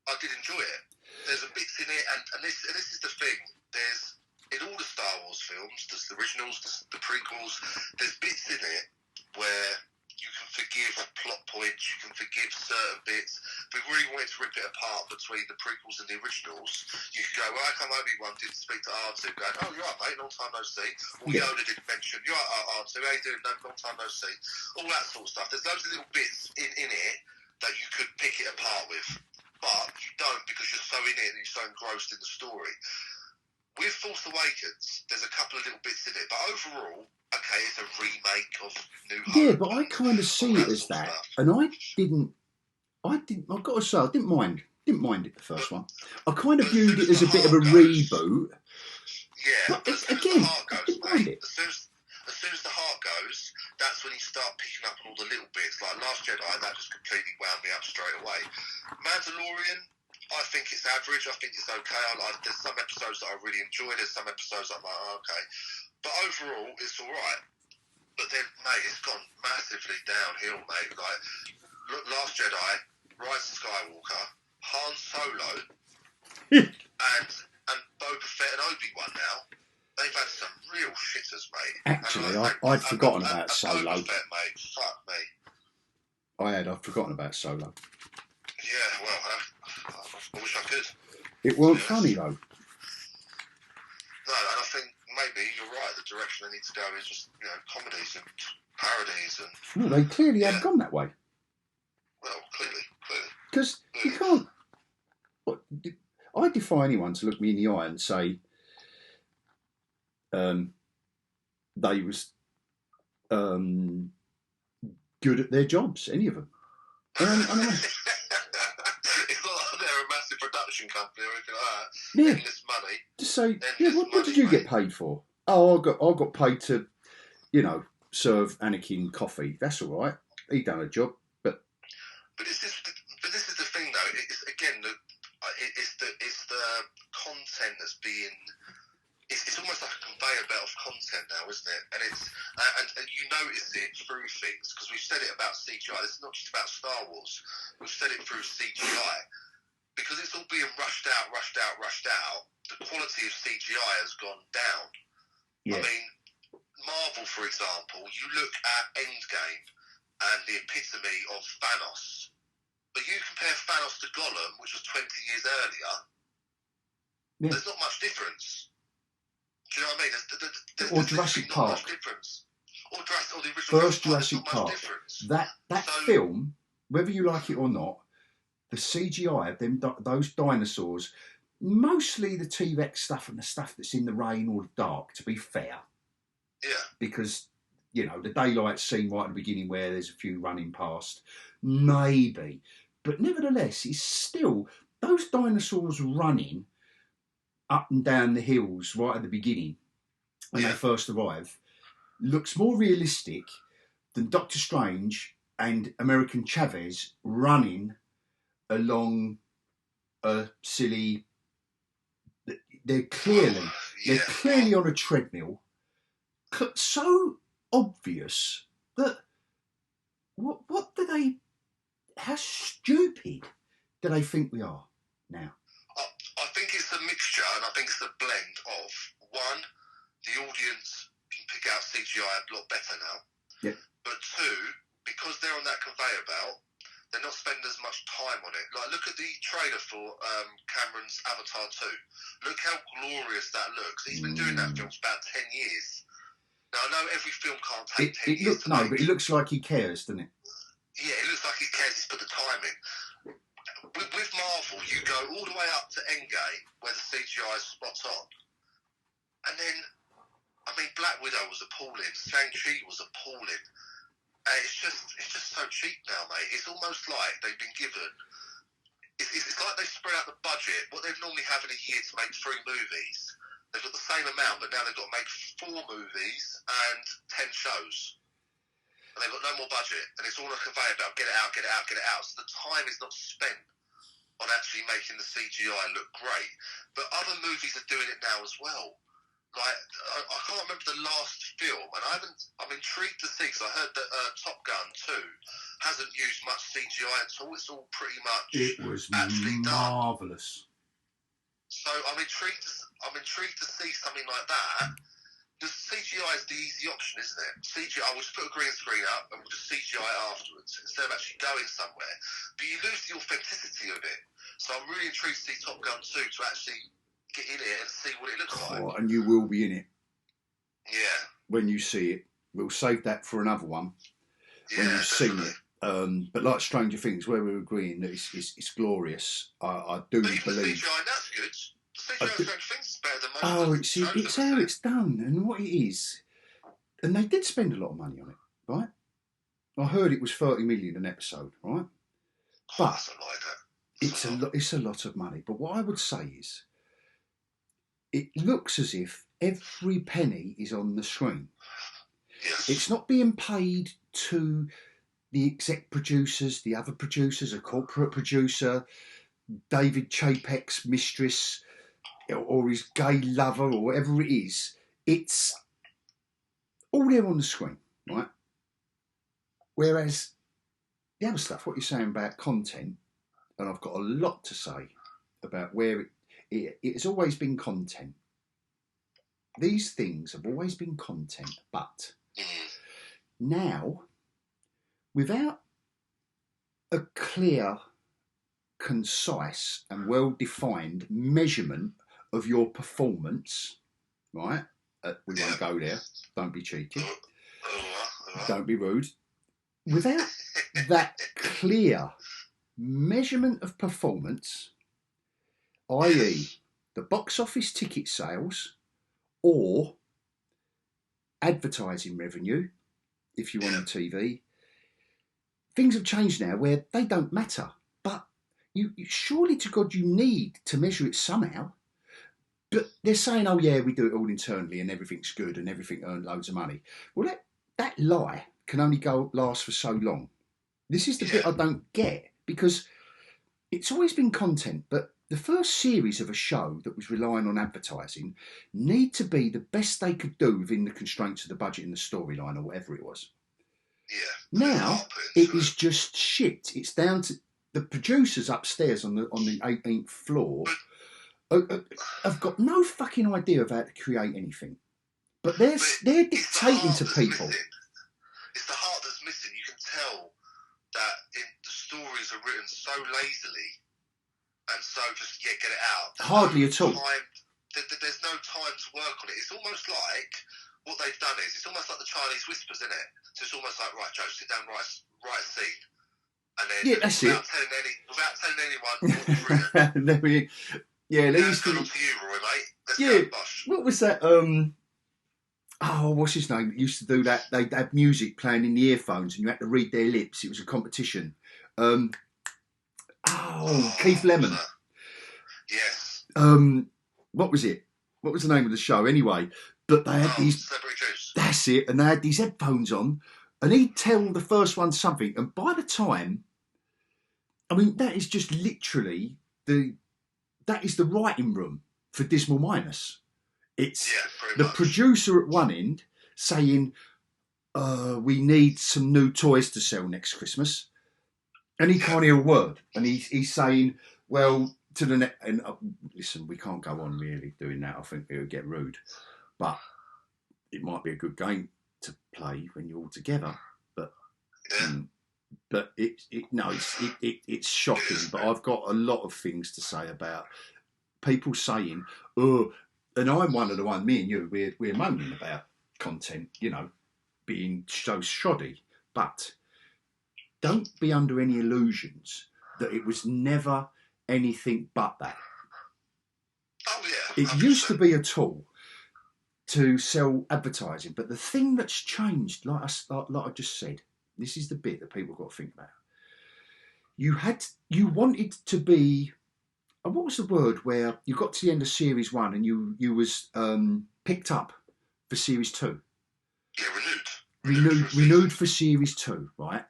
I did enjoy it. There's a bits in it, and this is the thing. There's in all the Star Wars films, there's the originals, the prequels. There's bits in it where you can forgive plot points, you can forgive certain bits. If we really wanted to rip it apart between the prequels and the originals, you could go, well, how come Obi-Wan didn't speak to R2? Going, oh, you're right, mate, long time no see. Or Yoda didn't mention, you're right, R2, how you doing? No, long time no see. All that sort of stuff. There's loads of little bits in it that you could pick it apart with. But you don't, because you're so in it and you're so engrossed in the story. With Force Awakens, there's a couple of little bits in it, but overall, okay, it's a remake of New Hope. Yeah, but I kind of see it as that, and I've got to say, I didn't mind it, the first one. I kind of viewed it as a bit of a reboot. Yeah, but as soon as the heart goes, mate, as soon as the heart goes, that's when you start picking up on all the little bits. Like Last Jedi, that just completely wound me up straight away. Mandalorian, I think it's average. I think it's okay. There's some episodes that I really enjoy. There's some episodes I'm like, oh, okay. But overall, it's all right. But then, mate, it's gone massively downhill, mate. Like, Last Jedi, Rise of Skywalker, Han Solo, and Boba Fett and Obi-Wan now. They've had some real shitters, mate. Actually, I'd forgotten about Solo. Boba Fett, mate. Fuck me. I'd forgotten about Solo. Yeah, well, I wish I could. It weren't funny, though. No, and I think maybe you're right. The direction they need to go is just, comedies and parodies and. No, they clearly have gone that way. Well, clearly. Because you can't. I defy anyone to look me in the eye and say they was good at their jobs. Any of them. I don't know. It's not like they're a massive production company or anything like that. Yeah. Endless money. Just say, what did you get paid for? Oh, I got paid to, serve Anakin coffee. That's all right. He done a job, but this is the thing though. It's again it's the content that's being. It's almost like a conveyor belt of content now, isn't it? And it's and you notice it through things, because we've said it about CGI. This is not just about Star Wars. We've said it through CGI, because it's all being rushed out. The quality of CGI has gone down. Yeah. I mean, Marvel, for example, you look at Endgame and the epitome of Thanos, but you compare Thanos to Gollum, which was 20 years earlier. Yeah. There's not much difference. Do you know what I mean? Or Jurassic Park. Or the original first Jurassic Park. That film, whether you like it or not, the CGI of them, those dinosaurs, mostly the T-Rex stuff and the stuff that's in the rain or the dark, to be fair. Yeah. Because, the daylight scene right at the beginning where there's a few running past, maybe. But nevertheless, it's still, those dinosaurs running up and down the hills right at the beginning when they first arrive looks more realistic than Doctor Strange and American Chavez running along a silly. They're clearly on a treadmill, so obvious that what do they? How stupid do they think we are now? I think it's a mixture, and I think it's a blend of, one, the audience can pick out CGI a lot better now. Yeah. But two, because they're on that conveyor belt, they're not spending as much time on it. Like, look at the trailer for Cameron's Avatar 2. Look how glorious that looks. He's been doing that film for about 10 years. Now, I know every film can't take 10 years to make. But it looks like he cares, doesn't it? Yeah, it looks like he cares. He's put the time in. With Marvel, you go all the way up to Endgame, where the CGI is spot on. And then, Black Widow was appalling. Shang-Chi was appalling. It's just so cheap now, mate. It's almost like they've been given. It's it's like they spread out the budget. What they normally have in a year to make 3 movies, they've got the same amount, but now they've got to make 4 movies and 10 shows. And they've got no more budget, and it's all a conveyor belt. Get it out, get it out, get it out. So the time is not spent on actually making the CGI look great. But other movies are doing it now as well. Like, I can't remember the last film, and I'm intrigued to see, because I heard that Top Gun 2 hasn't used much CGI at all. It's all pretty much actually marvellous. So I'm intrigued to see something like that. Because CGI is the easy option, isn't it? CGI, we'll just put a green screen up and we'll just CGI afterwards instead of actually going somewhere. But you lose the authenticity of it. So I'm really intrigued to see Top Gun 2 to actually get in it and see what it looks like. And you will be in it. Yeah. When you see it. We'll save that for another one. Yeah, when you've seen it. But like Stranger Things, where we're agreeing that it's glorious, I do but even believe. CGI, that's good. CGI Stranger Things is better than most. It's how it's done and what it is. And they did spend a lot of money on it, right? I heard it was 30 million an episode, right? But it's a lot of money. But what I would say is, it looks as if every penny is on the screen. Yes. It's not being paid to the exec producers, the other producers, a corporate producer, David Chapek's mistress, or his gay lover, or whatever it is. It's all there on the screen, right? Whereas the other stuff, what you're saying about content, and I've got a lot to say about where it's always been content. These things have always been content, but now, without a clear, concise and well-defined measurement of your performance, right? We won't go there. Don't be cheeky. Don't be rude. Without that clear measurement of performance, i.e. the box office ticket sales or advertising revenue, if you're on TV, things have changed now where they don't matter. But you surely to God you need to measure it somehow. But they're saying, oh yeah, we do it all internally and everything's good and everything earned loads of money. Well, that lie can only last for so long. This is the bit I don't get, because it's always been content, but the first series of a show that was relying on advertising need to be the best they could do within the constraints of the budget and the storyline or whatever it was. Yeah. Now it is just shit. It's down to the producers upstairs on the 18th floor have got no fucking idea of how to create anything. But they're dictating to people. It's the heart that's missing. You can tell that the stories are written so lazily and so just, get it out. Hardly at all. There's no time to work on it. It's almost like what they've done is, it's almost like the Chinese whispers, isn't it? So it's almost like, right, Joe, sit down, write a scene. And then that's without telling anyone what you've written. They used to. On to you, Roy, mate. Let's go, bosh. What was that? What's his name? Used to do that. They'd have music playing in the earphones, and you had to read their lips. It was a competition. Keith Lemon. Yes. What was it? What was the name of the show anyway? But they had these. Celebrity Juice. That's it, and they had these headphones on, and he'd tell the first one something, and by the time, I mean, that is just literally that is the writing room for Dismal Minus. It's the producer at one end saying, we need some new toys to sell next Christmas. And he can't hear a word. And he's saying, well, to the next... And listen, we can't go on really doing that. I think it would get rude. But it might be a good game to play when you're all together. But it's shocking. But I've got a lot of things to say about people saying, and I'm one of the ones, me and you, we're moaning about content, being so shoddy. But don't be under any illusions that it was never anything but that. Oh yeah. It used to be a tool to sell advertising, but the thing that's changed, like I just said, this is the bit that people have got to think about. You wanted to be what was the word where you got to the end of series 1 and you was picked up for series 2? Yeah, Renewed for series 2, right?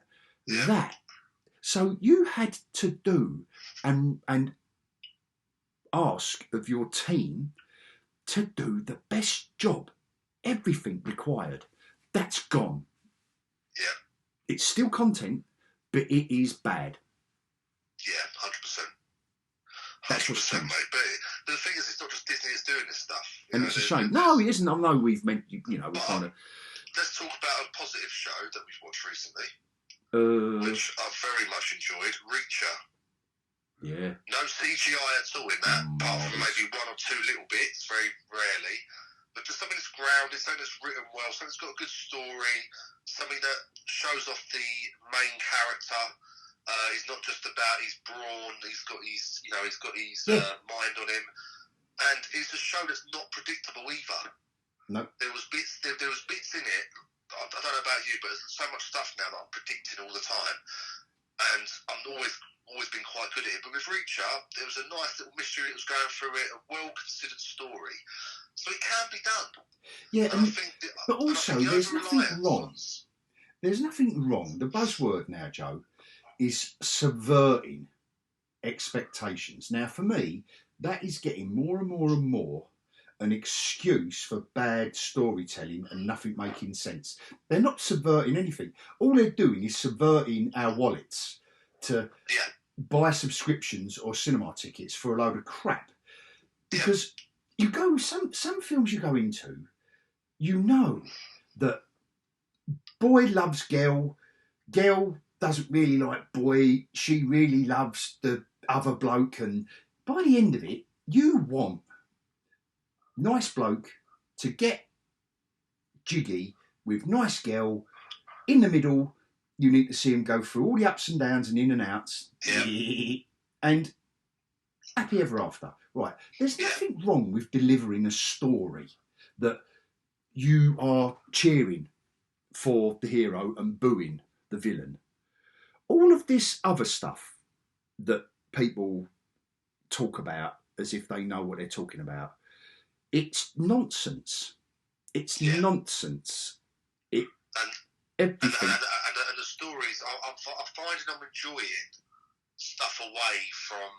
Yeah. So you had to do and ask of your team to do the best job, everything required. That's gone. Yeah. It's still content, but it is bad. Yeah, 100%. That's what's changed. Mate. But the thing is, it's not just Disney that's doing this stuff. And it's a shame. No, it isn't. I know we've meant, we kind of... Let's talk about a positive show that we've watched recently, which I've very much enjoyed, Reacher. Yeah. No CGI at all in that, apart from maybe one or two little bits, very rarely. But just something that's grounded, something that's written well, something that's got a good story, something that shows off the main character. He's not just about his brawn. He's got his mind on him, and it's a show that's not predictable either. No. There was bits in it. I don't know about you, but there's so much stuff now that I'm predicting all the time, and I'm always been quite good at it. But with Reacher, there was a nice little mystery that was going through it, a well-considered story, so it can be done. Yeah, but also there's nothing wrong. There's nothing wrong. The buzzword now, Joe, is subverting expectations. Now, for me, that is getting more and more and more an excuse for bad storytelling and nothing making sense. They're not subverting anything. All they're doing is subverting our wallets to buy subscriptions or cinema tickets for a load of crap. Because you go, some films you go into, you know that boy loves girl doesn't really like boy, she really loves the other bloke, and by the end of it, you want nice bloke to get jiggy with nice girl. In the middle, you need to see him go through all the ups and downs and in and outs. And happy ever after. Right. There's nothing wrong with delivering a story that you are cheering for the hero and booing the villain. All of this other stuff that people talk about as if they know what they're talking about, it's nonsense. It's nonsense. Everything. And the stories, I'm finding I'm enjoying stuff away from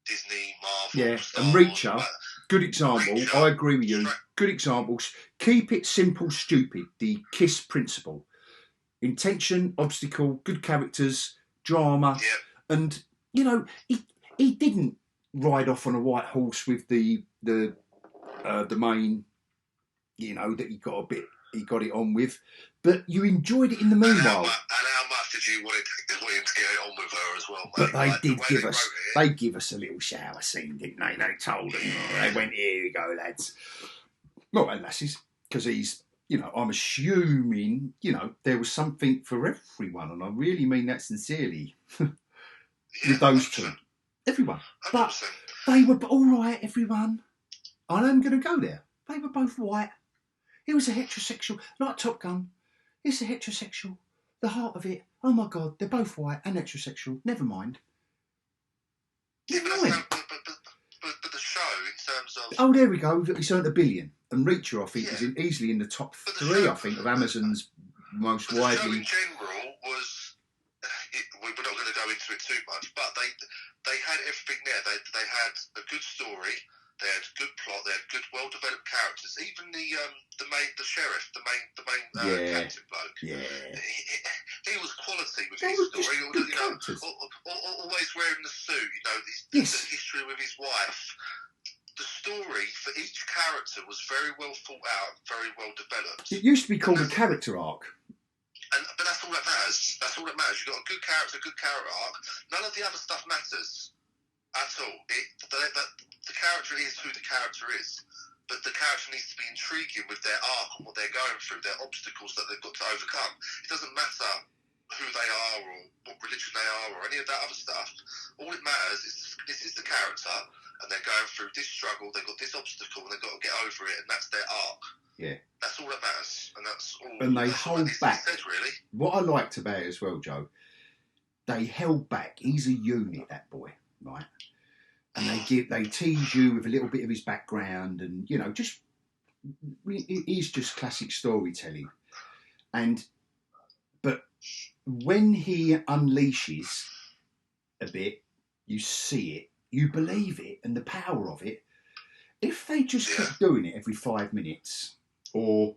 Disney, Marvel. Yeah, Star and Reacher, Wars, good example. I agree with you. Good examples. Keep it simple, stupid. The KISS principle. Intention, obstacle, good characters, drama, and he didn't ride off on a white horse with the main, that he got it on with, but you enjoyed it in the meanwhile. And how much did you want him to get it on with her as well, mate? But they give us a little shower scene, didn't they? They told them, they went, here you go, lads. Well, and lasses, because he's. I'm assuming, there was something for everyone, and I really mean that sincerely with those 2. Everyone. 100%. But they were all right, everyone. I'm going to go there. They were both white. It was a heterosexual, like Top Gun. It's a heterosexual. The heart of it, oh my God, they're both white and heterosexual. Never mind. Never mind. But the show, in terms of... Oh, there we go. It's earned $1 billion. And Reacher, I think, is easily in the top 3, I think, of Amazon's most widely... The show in general was... we're not going to go into it too much, but they had everything there. They had a good story, they had a good plot, they had good, well-developed characters. Even the sheriff, the main captain bloke. Yeah. He was quality with his story. Always wearing the suit, the history with his wife. The story for each character was very well thought out, very well developed. It used to be called a character arc. But that's all that matters. That's all that matters. You've got a good character arc. None of the other stuff matters at all. The character is who the character is. But the character needs to be intriguing with their arc and what they're going through, their obstacles that they've got to overcome. It doesn't matter who they are or what religion they are or any of that other stuff. All it matters is this is the character, and they're going through this struggle, they've got this obstacle, and they've got to get over it, and that's their arc. Yeah. That's all that matters, and that's all. And they hold back. Said, really. What I liked about it as well, Joe, they held back. He's a unit, that boy, right? and they tease you with a little bit of his background, and just it is just classic storytelling. But when he unleashes a bit, you see it, you believe it, and the power of it. If they just kept doing it every 5 minutes, or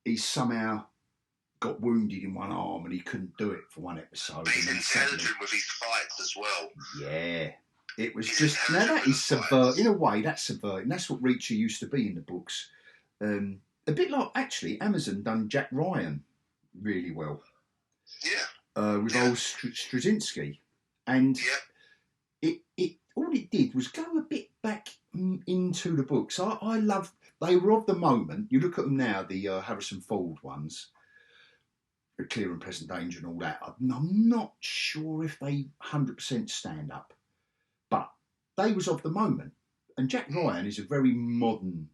he somehow got wounded in one arm and he couldn't do it for one episode. But he's intelligent with his fights as well. Yeah. It was that is subverting. In a way, that's subverting. That's what Reacher used to be in the books. A bit like, actually, Amazon done Jack Ryan really well. Yeah. With old Straczynski. And it all it did was go a bit back into the books. I love, they were of the moment. You look at them now, the Harrison Ford ones, The Clear and Present Danger and all that. I'm not sure if they 100% stand up. But they was of the moment. And Jack Ryan is a very modern,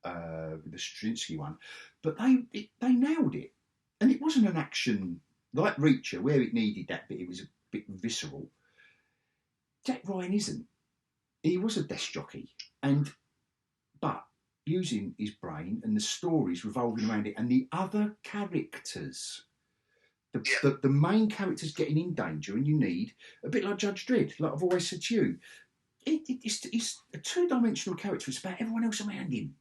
with the Straczynski one. But they nailed it. And it wasn't an action like Reacher, where it needed that bit. It was a bit visceral. Jack Ryan isn't. He was a desk jockey. But using his brain and the stories revolving around it and the other characters. The main character's getting in danger, and you need, a bit like Judge Dredd, like I've always said to you, it's a two-dimensional character. It's about everyone else around him.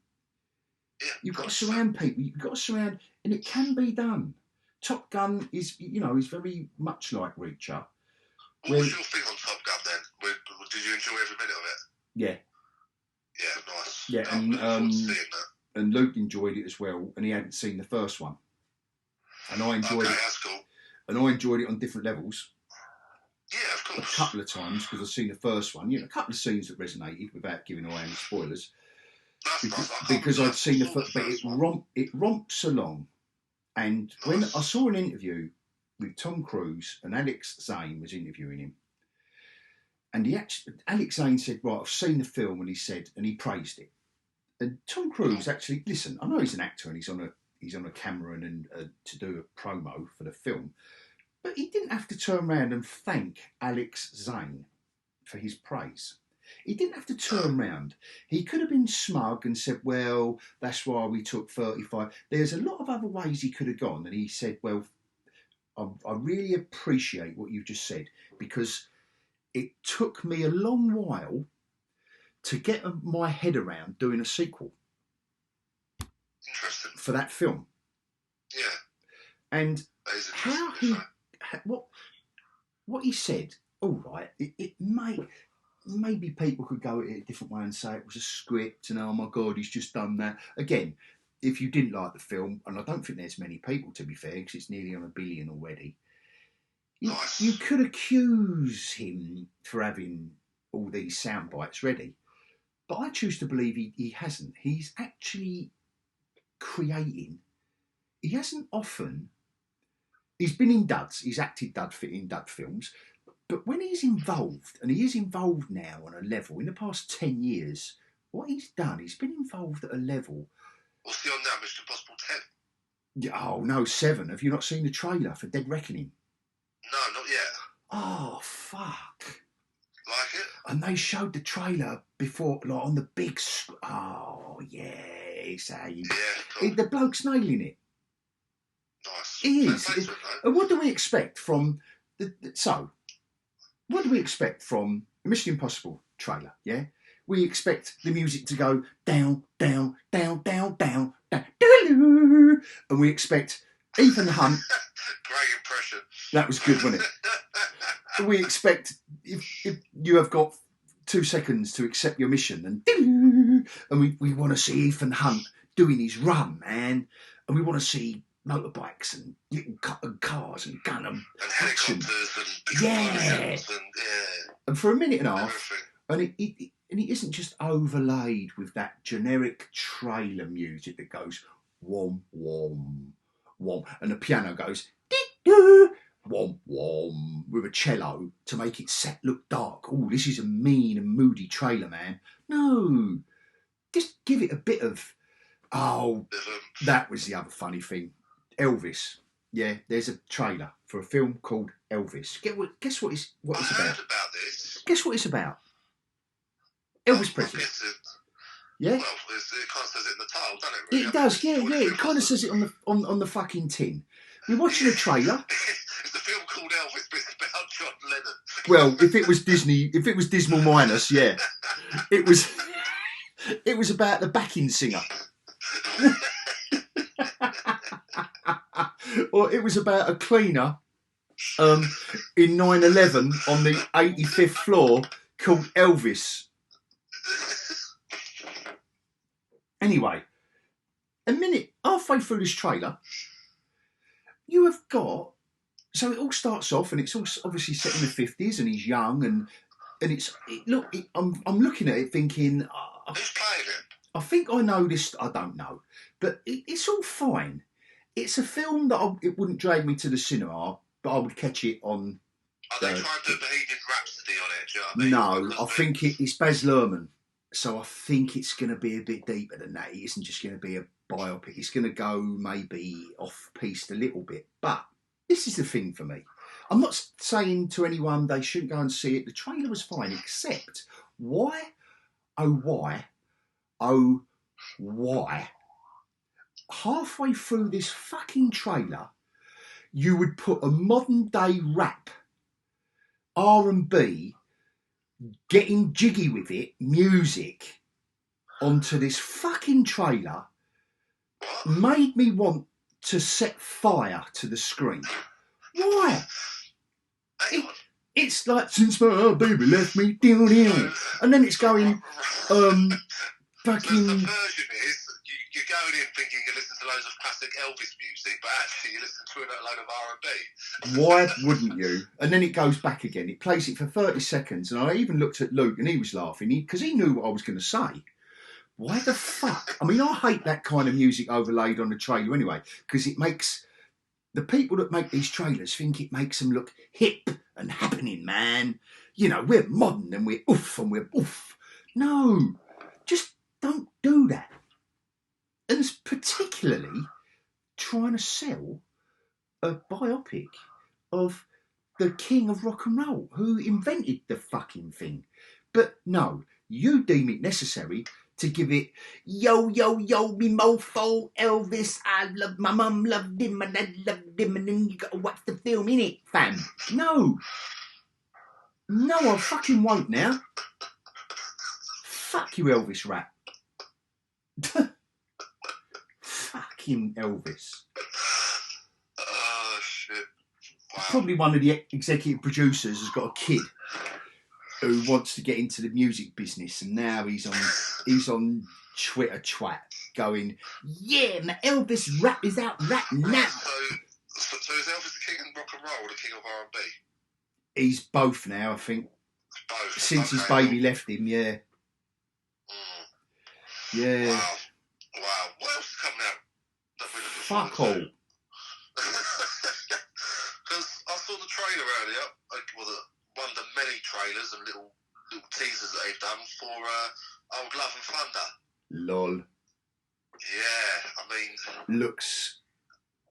Yeah, you've got to surround people. You've got to surround, and it can be done. Top Gun is very much like Reacher. What was your thing on Top Gun then? Did you enjoy every minute of it? Yeah. Yeah, nice. Yeah, I'm looking forward to seeing that. And Luke enjoyed it as well, and he hadn't seen the first one. And I enjoyed it. That's cool. And I enjoyed it on different levels. Yeah, of course. A couple of times, because I've seen the first one. A couple of scenes that resonated without giving away any spoilers. Because I'd seen the first, but it romps along. And when I saw an interview with Tom Cruise, and Alex Zane was interviewing him, and Alex Zane said, "Right, I've seen the film," and he praised it. And Tom Cruise actually, listen, I know he's an actor and he's on a camera and to do a promo for the film, but he didn't have to turn around and thank Alex Zane for his praise. He didn't have to turn round. He could have been smug and said, "Well, that's why we took 35. There's a lot of other ways he could have gone. And he said, "Well, I really appreciate what you've just said, because it took me a long while to get my head around doing a sequel for that film." Yeah. And what he said, all right, it maybe people could go at it a different way and say it was a script and, oh my God, he's just done that. Again, if you didn't like the film, and I don't think there's many people, to be fair, because it's nearly on $1 billion already, you could accuse him for having all these sound bites ready. But I choose to believe he hasn't. He's actually creating. He hasn't often. He's been in duds. He's acted in dud films. But when he's involved, and he is involved now on a level, in the past 10 years, what he's done, he's been involved at a level. What's he on now, Mission Impossible 10? Oh, no, 7. Have you not seen the trailer for Dead Reckoning? No, not yet. Oh, fuck. Like it? And they showed the trailer before, like on the big oh, yeah. Cool. The bloke's nailing it. Nice. He is. And what do we expect from what do we expect from the Mission Impossible trailer? Yeah, we expect the music to go down, down, down, down, down, down, and we expect Ethan Hunt. Great impression. That was good, wasn't it? We expect if you have got 2 seconds to accept your mission, and we want to see Ethan Hunt doing his run, man, and we want to see motorbikes and little cars and gun and action. Helicopters and for a minute and a half, and it isn't just overlaid with that generic trailer music that goes wom wom wom, and the piano goes wom wom with a cello to make it look dark. Oh, this is a mean and moody trailer, man. No, just give it a bit of. Oh, that was the other funny thing. Elvis. Yeah, there's a trailer for a film called Elvis. Guess what it's about? I heard about this. Guess what it's about? Elvis Presley. Yeah. Well, it kind of says it in the title, doesn't it? Really? It does, yeah. It kind of says it on the fucking tin. We're watching a trailer. It's the film called Elvis, but it's about John Lennon. Well, if it was Dismal Minus, yeah, it was about the backing singer, or it was about a cleaner in 9/11 on the 85th floor called Elvis. Anyway, a minute halfway through this trailer, you have got. So it all starts off, and it's all obviously set in the 50s, and he's young, and I'm looking at it thinking, Who's playing it? I think I know this. I don't know, but it's all fine. It's a film that it wouldn't drag me to the cinema, but I would catch it on. Are they trying to do Bohemian Rhapsody on it? Do you know what I mean? No, I think it's Baz Luhrmann, so I think it's going to be a bit deeper than that. It isn't just going to be a biopic. It's going to go maybe off-piste a little bit, but. This is the thing for me. I'm not saying to anyone they shouldn't go and see it. The trailer was fine, except why, halfway through this fucking trailer, you would put a modern day rap, R&B, getting jiggy with it, music, onto this fucking trailer, made me want to set fire to the screen. Why? It's like, since my baby left me, and then it's going, fucking. The version is you're going in thinking you listen to loads of classic Elvis music, but actually you listen to a load of R&B. Why wouldn't you? And then it goes back again. It plays it for 30 seconds, and I even looked at Luke, and he was laughing because he knew what I was going to say. Why the fuck? I mean, I hate that kind of music overlaid on the trailer anyway, because it makes the people that make these trailers think it makes them look hip and happening, man. You know, we're modern and we're oof and we're oof. No, just don't do that. And it's particularly trying to sell a biopic of the king of rock and roll who invented the fucking thing. But no, you deem it necessary to give it, yo, me mofo, Elvis, I love my mum, loved him, my dad loved him, and then you got to watch the film, innit, fam? No, I fucking won't now. Fuck you, Elvis rap. Fucking Elvis. Oh, shit. Wow. Probably one of the executive producers has got a kid who wants to get into the music business, and now he's on Twitter twat going, yeah, my Elvis rap is out right now. So is Elvis the king of rock and roll or the king of R&B? He's both now, I think. Both. Since his baby left him, yeah. Yeah. Wow. What else is coming out that we're looking Fuck forward all. to? Because I saw the trailer earlier, one of the many trailers and little teasers that they've done for Old Love and Thunder. Lol. Yeah, I mean... Looks...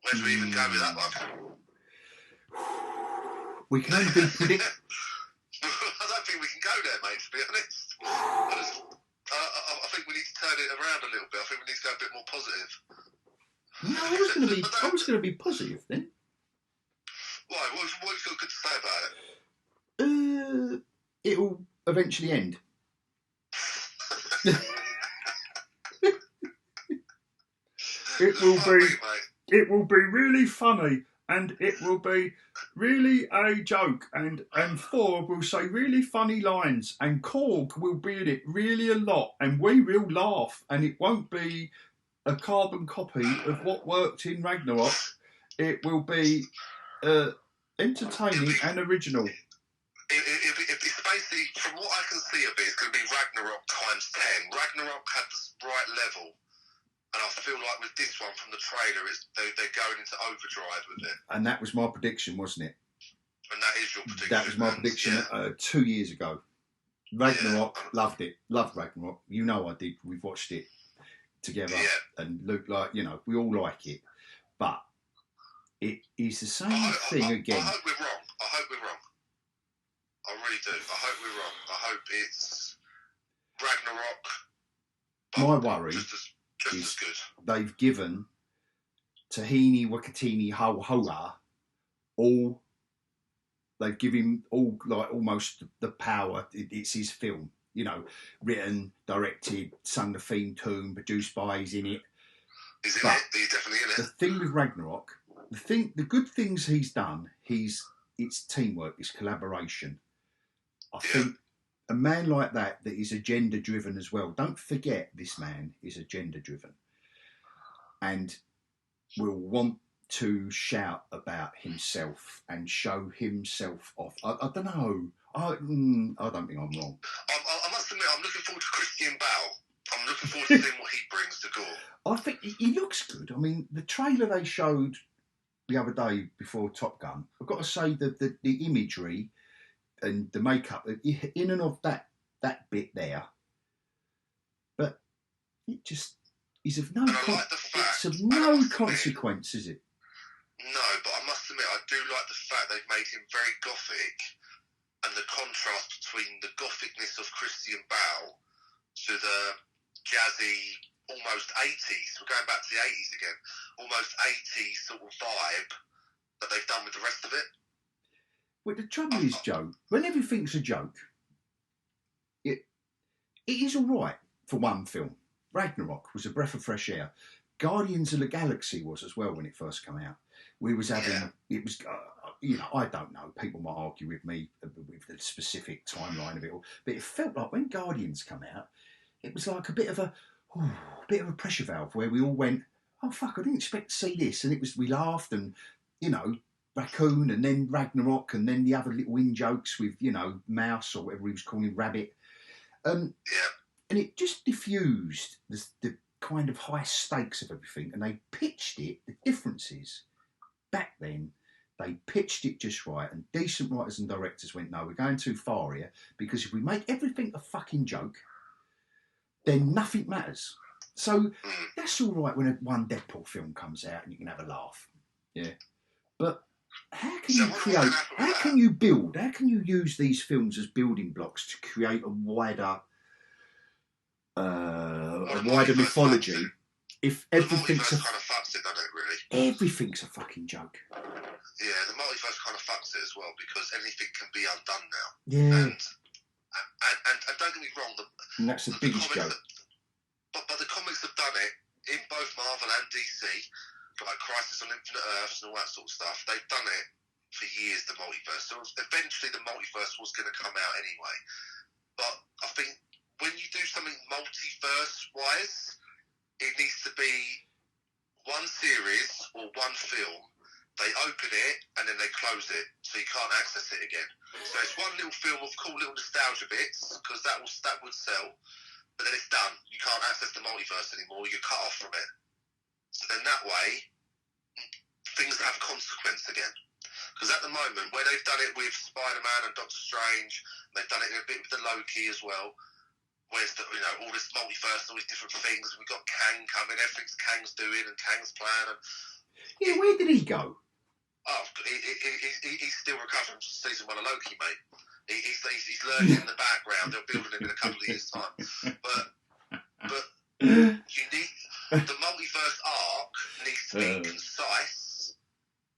Where do we even go with that one? We can only be predictable. I don't think we can go there, mate, to be honest. I think we need to turn it around a little bit. I think we need to go a bit more positive. No, I was going to be positive then. Why? What have you got good to say about it? It'll eventually end. It will be really funny, and it will be really a joke, and Thor will say really funny lines, and Korg will be in it really a lot, and we will laugh, and it won't be a carbon copy of what worked in Ragnarok. It will be entertaining and original. It's basically, from what I can see of it, it's going to be Ragnarok times 10. Ragnarok had the right level, and I feel like with this one from the trailer, they're going into overdrive with it. And that was my prediction, wasn't it? And that is your prediction. That was my prediction 2 years ago. Ragnarok, loved it. Loved Ragnarok. You know I did. We've watched it together. Yeah. And Luke, we all like it. But it is the same thing again. I hope we're wrong. I really do. I hope we're wrong. I hope it's... Ragnarok. My worry just as good. They've given Tahini Wakatini Hoa all. They've given him all, like, almost the power. It's his film, you know, written, directed, sung the theme tune, produced by. He's in it. He's in it. He's definitely in it. The thing with Ragnarok, the good things he's done, it's teamwork, it's collaboration. I think a man like that is agenda driven as well. Don't forget, this man is agenda driven, and will want to shout about himself and show himself off. I don't know. I don't think I'm wrong. I must admit, I'm looking forward to Christian Bale. I'm looking forward to seeing what he brings to Gore. I think he looks good. I mean, the trailer they showed the other day before Top Gun, I've got to say that the imagery and the makeup in and of that bit there, but it just is of no consequence, is it? No, but I must admit, I do like the fact they've made him very gothic, and the contrast between the gothicness of Christian Bale to the jazzy, almost 80s, we're going back to the 80s again, almost 80s sort of vibe that they've done with the rest of it. Well, the trouble is, Joe, when everything's a joke, it is all right for one film. Ragnarok was a breath of fresh air. Guardians of the Galaxy was as well when it first came out. We was having, it was, I don't know, people might argue with me with the specific timeline of it all, but it felt like when Guardians come out, it was like a bit of a pressure valve where we all went, oh fuck, I didn't expect to see this, and we laughed, and Raccoon, and then Ragnarok, and then the other little in jokes with Mouse or whatever he was calling Rabbit, and it just diffused the kind of high stakes of everything, and they pitched it. The differences back then, they pitched it just right, and decent writers and directors went, no, we're going too far here, because if we make everything a fucking joke, then nothing matters. So that's all right when one Deadpool film comes out and you can have a laugh, but how can you use these films as building blocks to create a wider mythology if everything's kind of fucks it, doesn't it, really? Everything's a fucking joke. Yeah, the multiverse kind of fucks it as well, because anything can be undone now. Yeah. And don't get me wrong, and that's the biggest joke. But the comics have done it in both Marvel and DC, like Crisis on Infinite Earths and all that sort of stuff. They've done it for years, the multiverse. So eventually the multiverse was going to come out anyway. But I think when you do something multiverse-wise, it needs to be one series or one film. They open it and then they close it, so you can't access it again. So it's one little film of cool little nostalgia bits, because that would sell, but then it's done. You can't access the multiverse anymore. You're cut off from it. So then that way, things have consequence again. Because at the moment, where they've done it with Spider-Man and Doctor Strange, they've done it a bit with the Loki as well. Where's all this multiverse, all these different things. We've got Kang coming. Everything's Kang's doing and Kang's plan. And where did he go? Oh, he's still recovering from season 1 of Loki, mate. He's learning in the background. They'll build him in a couple of years' time. But you need the multiverse arc needs to be concise,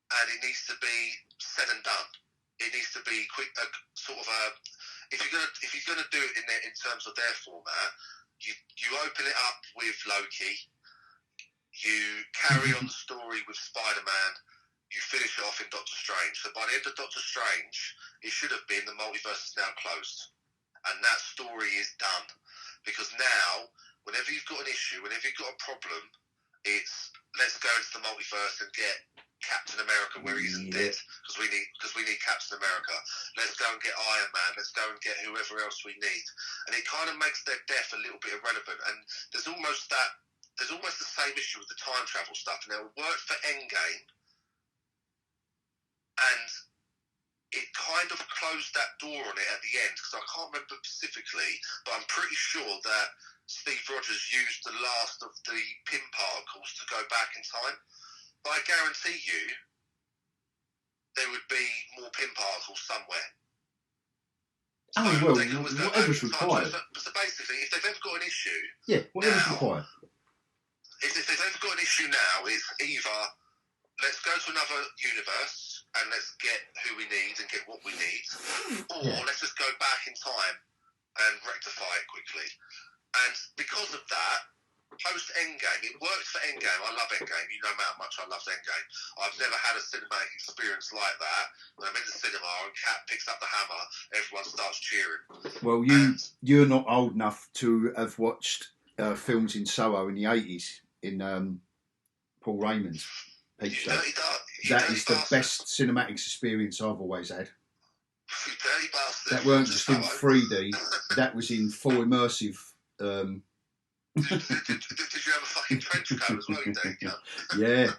and it needs to be said and done. It needs to be quick, if you're gonna do it in terms of their format, you open it up with Loki, you carry on the story with Spider-Man, you finish it off in Doctor Strange. So by the end of Doctor Strange, it should have been the multiverse is now closed, and that story is done. Because now, whenever you've got an issue, whenever you've got a problem, it's let's go into the multiverse and get Captain America where he isn't dead, because we need Captain America. Let's go and get Iron Man. Let's go and get whoever else we need. And it kind of makes their death a little bit irrelevant. And there's almost the same issue with the time travel stuff. Now, it worked for Endgame, and it kind of closed that door on it at the end, because I can't remember specifically, but I'm pretty sure that Steve Rogers used the last of the pin particles to go back in time. But I guarantee you there would be more pin particles somewhere. Whatever's required. So basically, if they got an issue, whatever's required. If they've got an issue now, it's either let's go to another universe and let's get who we need and get what we need, or let's just go back in time and rectify it quickly. And because of that, post Endgame, it worked for Endgame. I love Endgame. You know how much I loved Endgame. I've never had a cinematic experience like that. When I'm in the cinema and Cat picks up the hammer, everyone starts cheering. Well, you're not old enough to have watched films in Soho in the 80s in Paul Raymond's Peep Show. That is the best cinematic experience I've always had. You dirty bastard. That weren't just in 3D. That was in full immersive. Did you have a fucking trench coat as well, you dirty cunt? Yeah,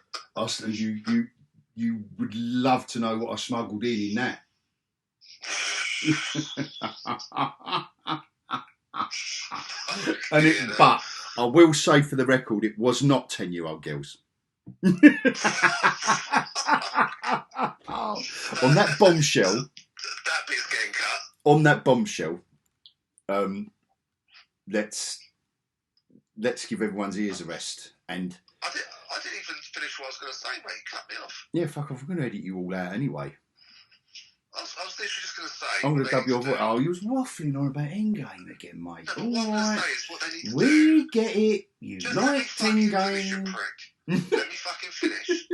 you would love to know what I smuggled in that. But I will say for the record, it was not 10-year-old girls. On that bombshell. That bit's getting cut. On that bombshell, let's give everyone's ears a rest. And I didn't even finish what I was going to say, mate. You cut me off. Yeah, fuck off. I'm going to edit you all out anyway. I was literally just going to say. I'm going to dub your voice. Oh, you was waffling on about Endgame again, mate. No, what I'm going to say is what they need to do. We get it. You just like Endgame. Let me fucking finish.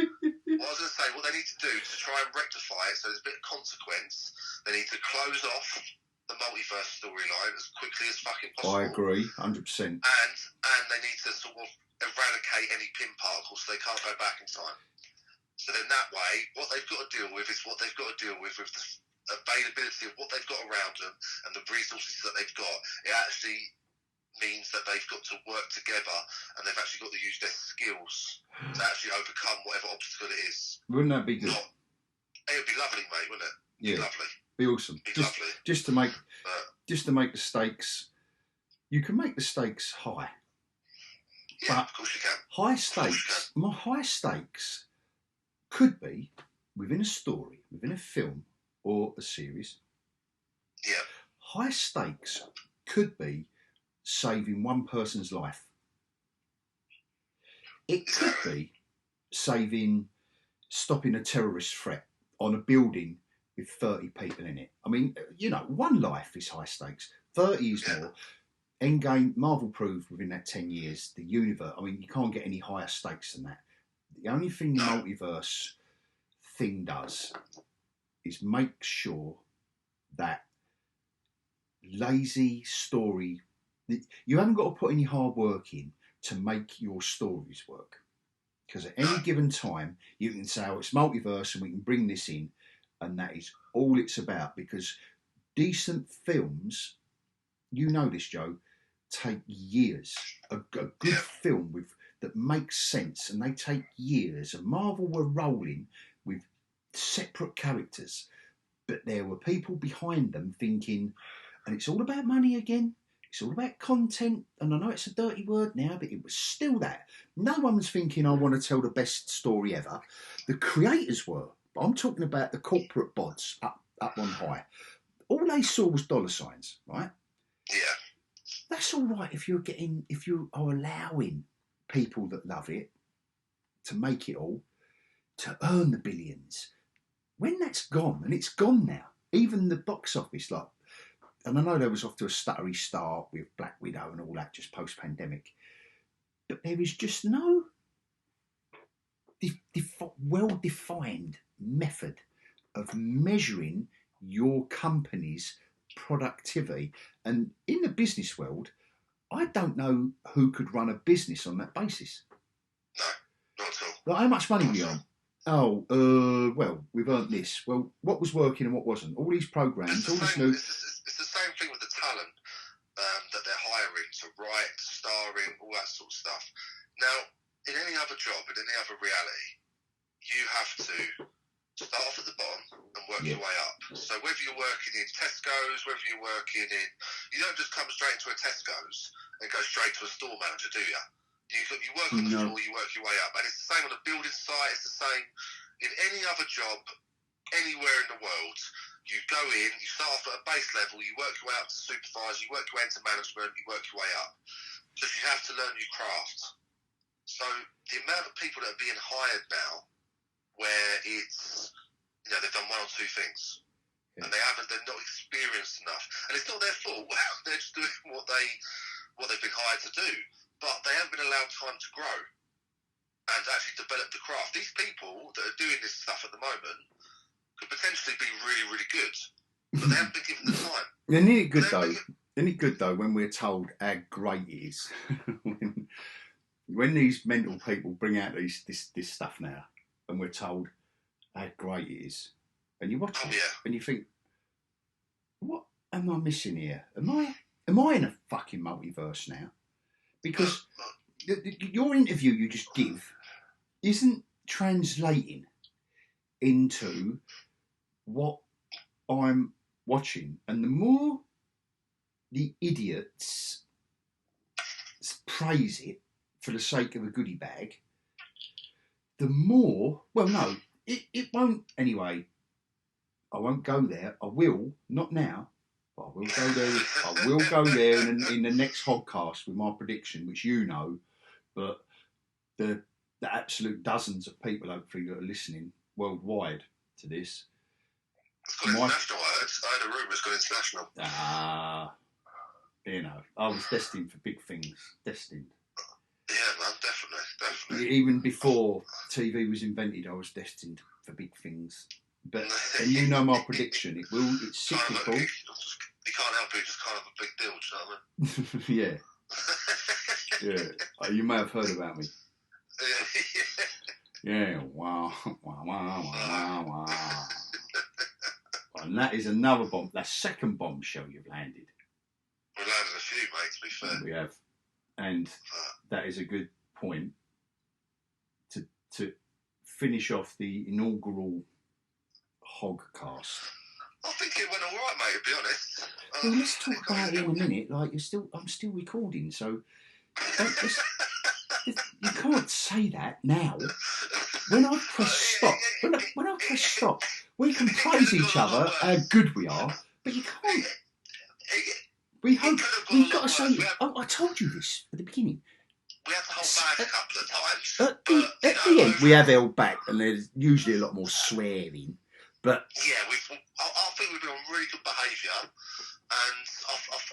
What I was going to say, what they need to do to try and rectify it so there's a bit of consequence, they need to close off the multiverse storyline as quickly as fucking possible. I agree, 100%. And they need to sort of eradicate any pin particles so they can't go back in time. So then that way, what they've got to deal with is what they've got to deal with the availability of what they've got around them and the resources that they've got. It actually means that they've got to work together and they've actually got to use their skills to actually overcome whatever obstacle it is. Wouldn't that be good? It would be lovely, mate, wouldn't it? Yeah. Be lovely. Be awesome. Lovely. Just to make the stakes, you can make the stakes high. Yeah, but of course you can. High stakes could be within a story, within a film or a series. Yeah. High stakes could be saving one person's life. It could be stopping a terrorist threat on a building with 30 people in it. I mean, one life is high stakes. 30 is more. Endgame, Marvel proved within that 10 years, the universe, I mean, you can't get any higher stakes than that. The only thing the multiverse thing does is make sure that lazy story, you haven't got to put any hard work in to make your stories work. Because at any given time, you can say, oh, it's multiverse and we can bring this in. And that is all it's about. Because decent films, you know this, Joe, take years. A good film that makes sense, and they take years. And Marvel were rolling with separate characters, but there were people behind them thinking, and it's all about money again. It's all about content, and I know it's a dirty word now, but it was still that. No one was thinking, I want to tell the best story ever. The creators were, but I'm talking about the corporate bods up on high. All they saw was dollar signs, right? Yeah. That's all right if you are allowing people that love it to make it all, to earn the billions. When that's gone, and it's gone now, even the box office, and I know there was off to a stuttery start with Black Widow and all that just post-pandemic, but there is just no well-defined method of measuring your company's productivity. And in the business world, I don't know who could run a business on that basis. No, not at all. Like, how much money we earn? Oh, well, we've earned this. Well, what was working and what wasn't? All these programs, all this new... It's the same thing with the talent that they're hiring to write, starring, all that sort of stuff. Now, in any other job, in any other reality, you have to start off at the bottom and work your way up. So whether you're working in Tesco's, whether you're working in... You don't just come straight into a Tesco's and go straight to a store manager, do you? You work on the floor, you work your way up. And it's the same on a building site, it's the same in any other job, anywhere in the world. you go in, you start off at a base level, you work your way up to supervisor, you work your way into management, you work your way up. So you have to learn your craft. So the amount of people that are being hired now, where it's, you know, they've done one or two things, and they're not experienced enough, and it's not their fault. They're just doing what they've been hired to do, but they haven't been allowed time to grow and actually develop the craft. These people that are doing this stuff at the moment could potentially be really, really good, but they haven't been given the time. Isn't it good though? Isn't it good though when we're told how great it is? when these mental people bring out this stuff now, and we're told how great it is, and you watch it and you think, what am I missing here? Am I in a fucking multiverse now? Because your interview you just give isn't translating into what I'm watching, and the more the idiots praise it for the sake of a goodie bag, the more, well, no, it won't anyway. I won't go there. I will, not now, but I will go there. I will go there in the next HogCast with my prediction, which you know, but the absolute dozens of people hopefully that are listening worldwide to this. It's gone international. I had a rumour it's gone international. You know, I was destined for big things. Destined. Yeah, man, definitely. Even before TV was invented, I was destined for big things. But and you know my prediction. It's cyclical. You can't help it. It's just kind of a big deal. Do you know what I mean? Yeah. You may have heard about me. Yeah. Wow. And that is another bomb. That's second bombshell you've landed. We've landed a few, mate, to be fair. We have. And that is a good point to finish off the inaugural HogCast. I think it went all right, mate, to be honest. Well, let's talk about it in a minute. Like, I'm still recording, so you can't say that now. When I press stop, when I press stop, we can praise each other how good we are, but you can't. We've got to say. I told you this at the beginning. We had to hold back a couple of times. At the end, we have held back, and there's usually a lot more swearing. But yeah, I think we've been on really good behaviour, and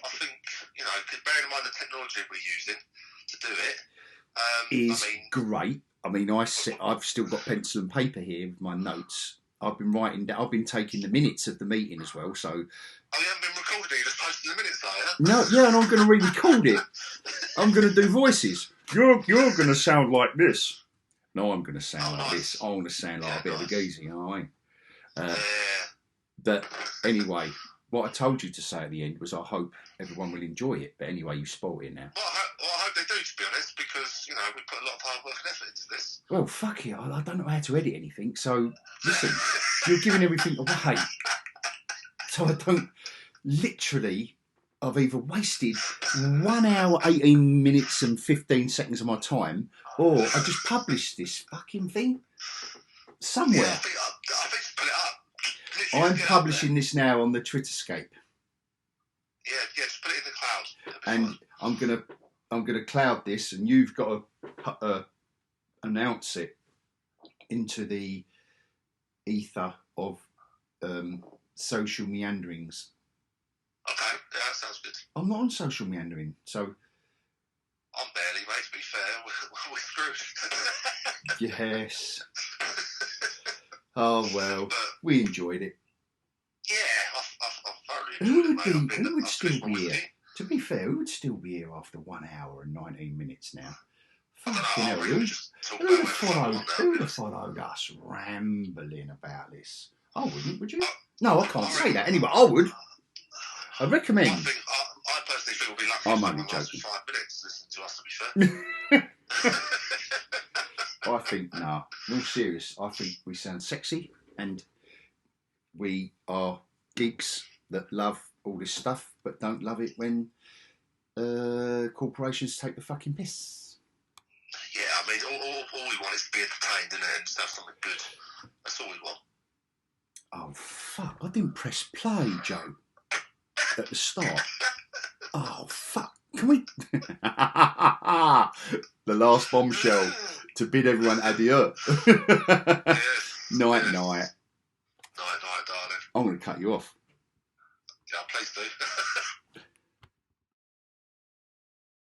I think, you know, bearing in mind the technology we're using to do it, is great. I mean, I've still got pencil and paper here with my notes. I've been taking the minutes of the meeting as well. So. Oh, you haven't been recording? You're just posting the minutes, are you? No, yeah, and I'm going to re-record it. I'm going to do voices. You're going to sound like this. No, I'm going to sound like this. I want to sound like a bit of a geezy, aren't I? But anyway, what I told you to say at the end was I hope everyone will enjoy it. But anyway, you spoiled it now. Well, I hope they do, to be honest, because, you know, we put a lot of hard work and effort into this. Well, fuck it. I don't know how to edit anything. So, listen, you're giving everything away. So I don't... Literally, I've either wasted 1 hour, 18 minutes and 15 seconds of my time, or I just published this fucking thing somewhere. Yeah, I think just put it up. Literally, I'm publishing this now on the Twitterscape. Yeah, just put it in the cloud. And I'm gonna cloud this, and you've got to announce it into the ether of social meanderings. Okay, yeah, that sounds good. I'm not on social meandering, so... I'm barely, mate, to be fair. We're screwed. Yes. Oh, well, we enjoyed it. Yeah, I thoroughly enjoyed it, Who would still be here? To be fair, who would still be here after 1 hour and 19 minutes now? Fucking hell, who would have followed us rambling about this? I wouldn't, would you? No, I can't say that. Anyway, I would. I recommend. I personally think we'll be lucky I'm if only someone lasts joking. 5 minutes listening to us, to be fair. I think, in all serious, I think we sound sexy, and we are geeks that love all this stuff, but don't love it when corporations take the fucking piss. Yeah, I mean, all we want is to be entertained, and just have something good. That's all we want. Oh, fuck. I didn't press play, Joe, at the start. Oh, fuck. Can we... The last bombshell to bid everyone adieu. Night, night. Night, night, darling. I'm going to cut you off. Yeah, please do.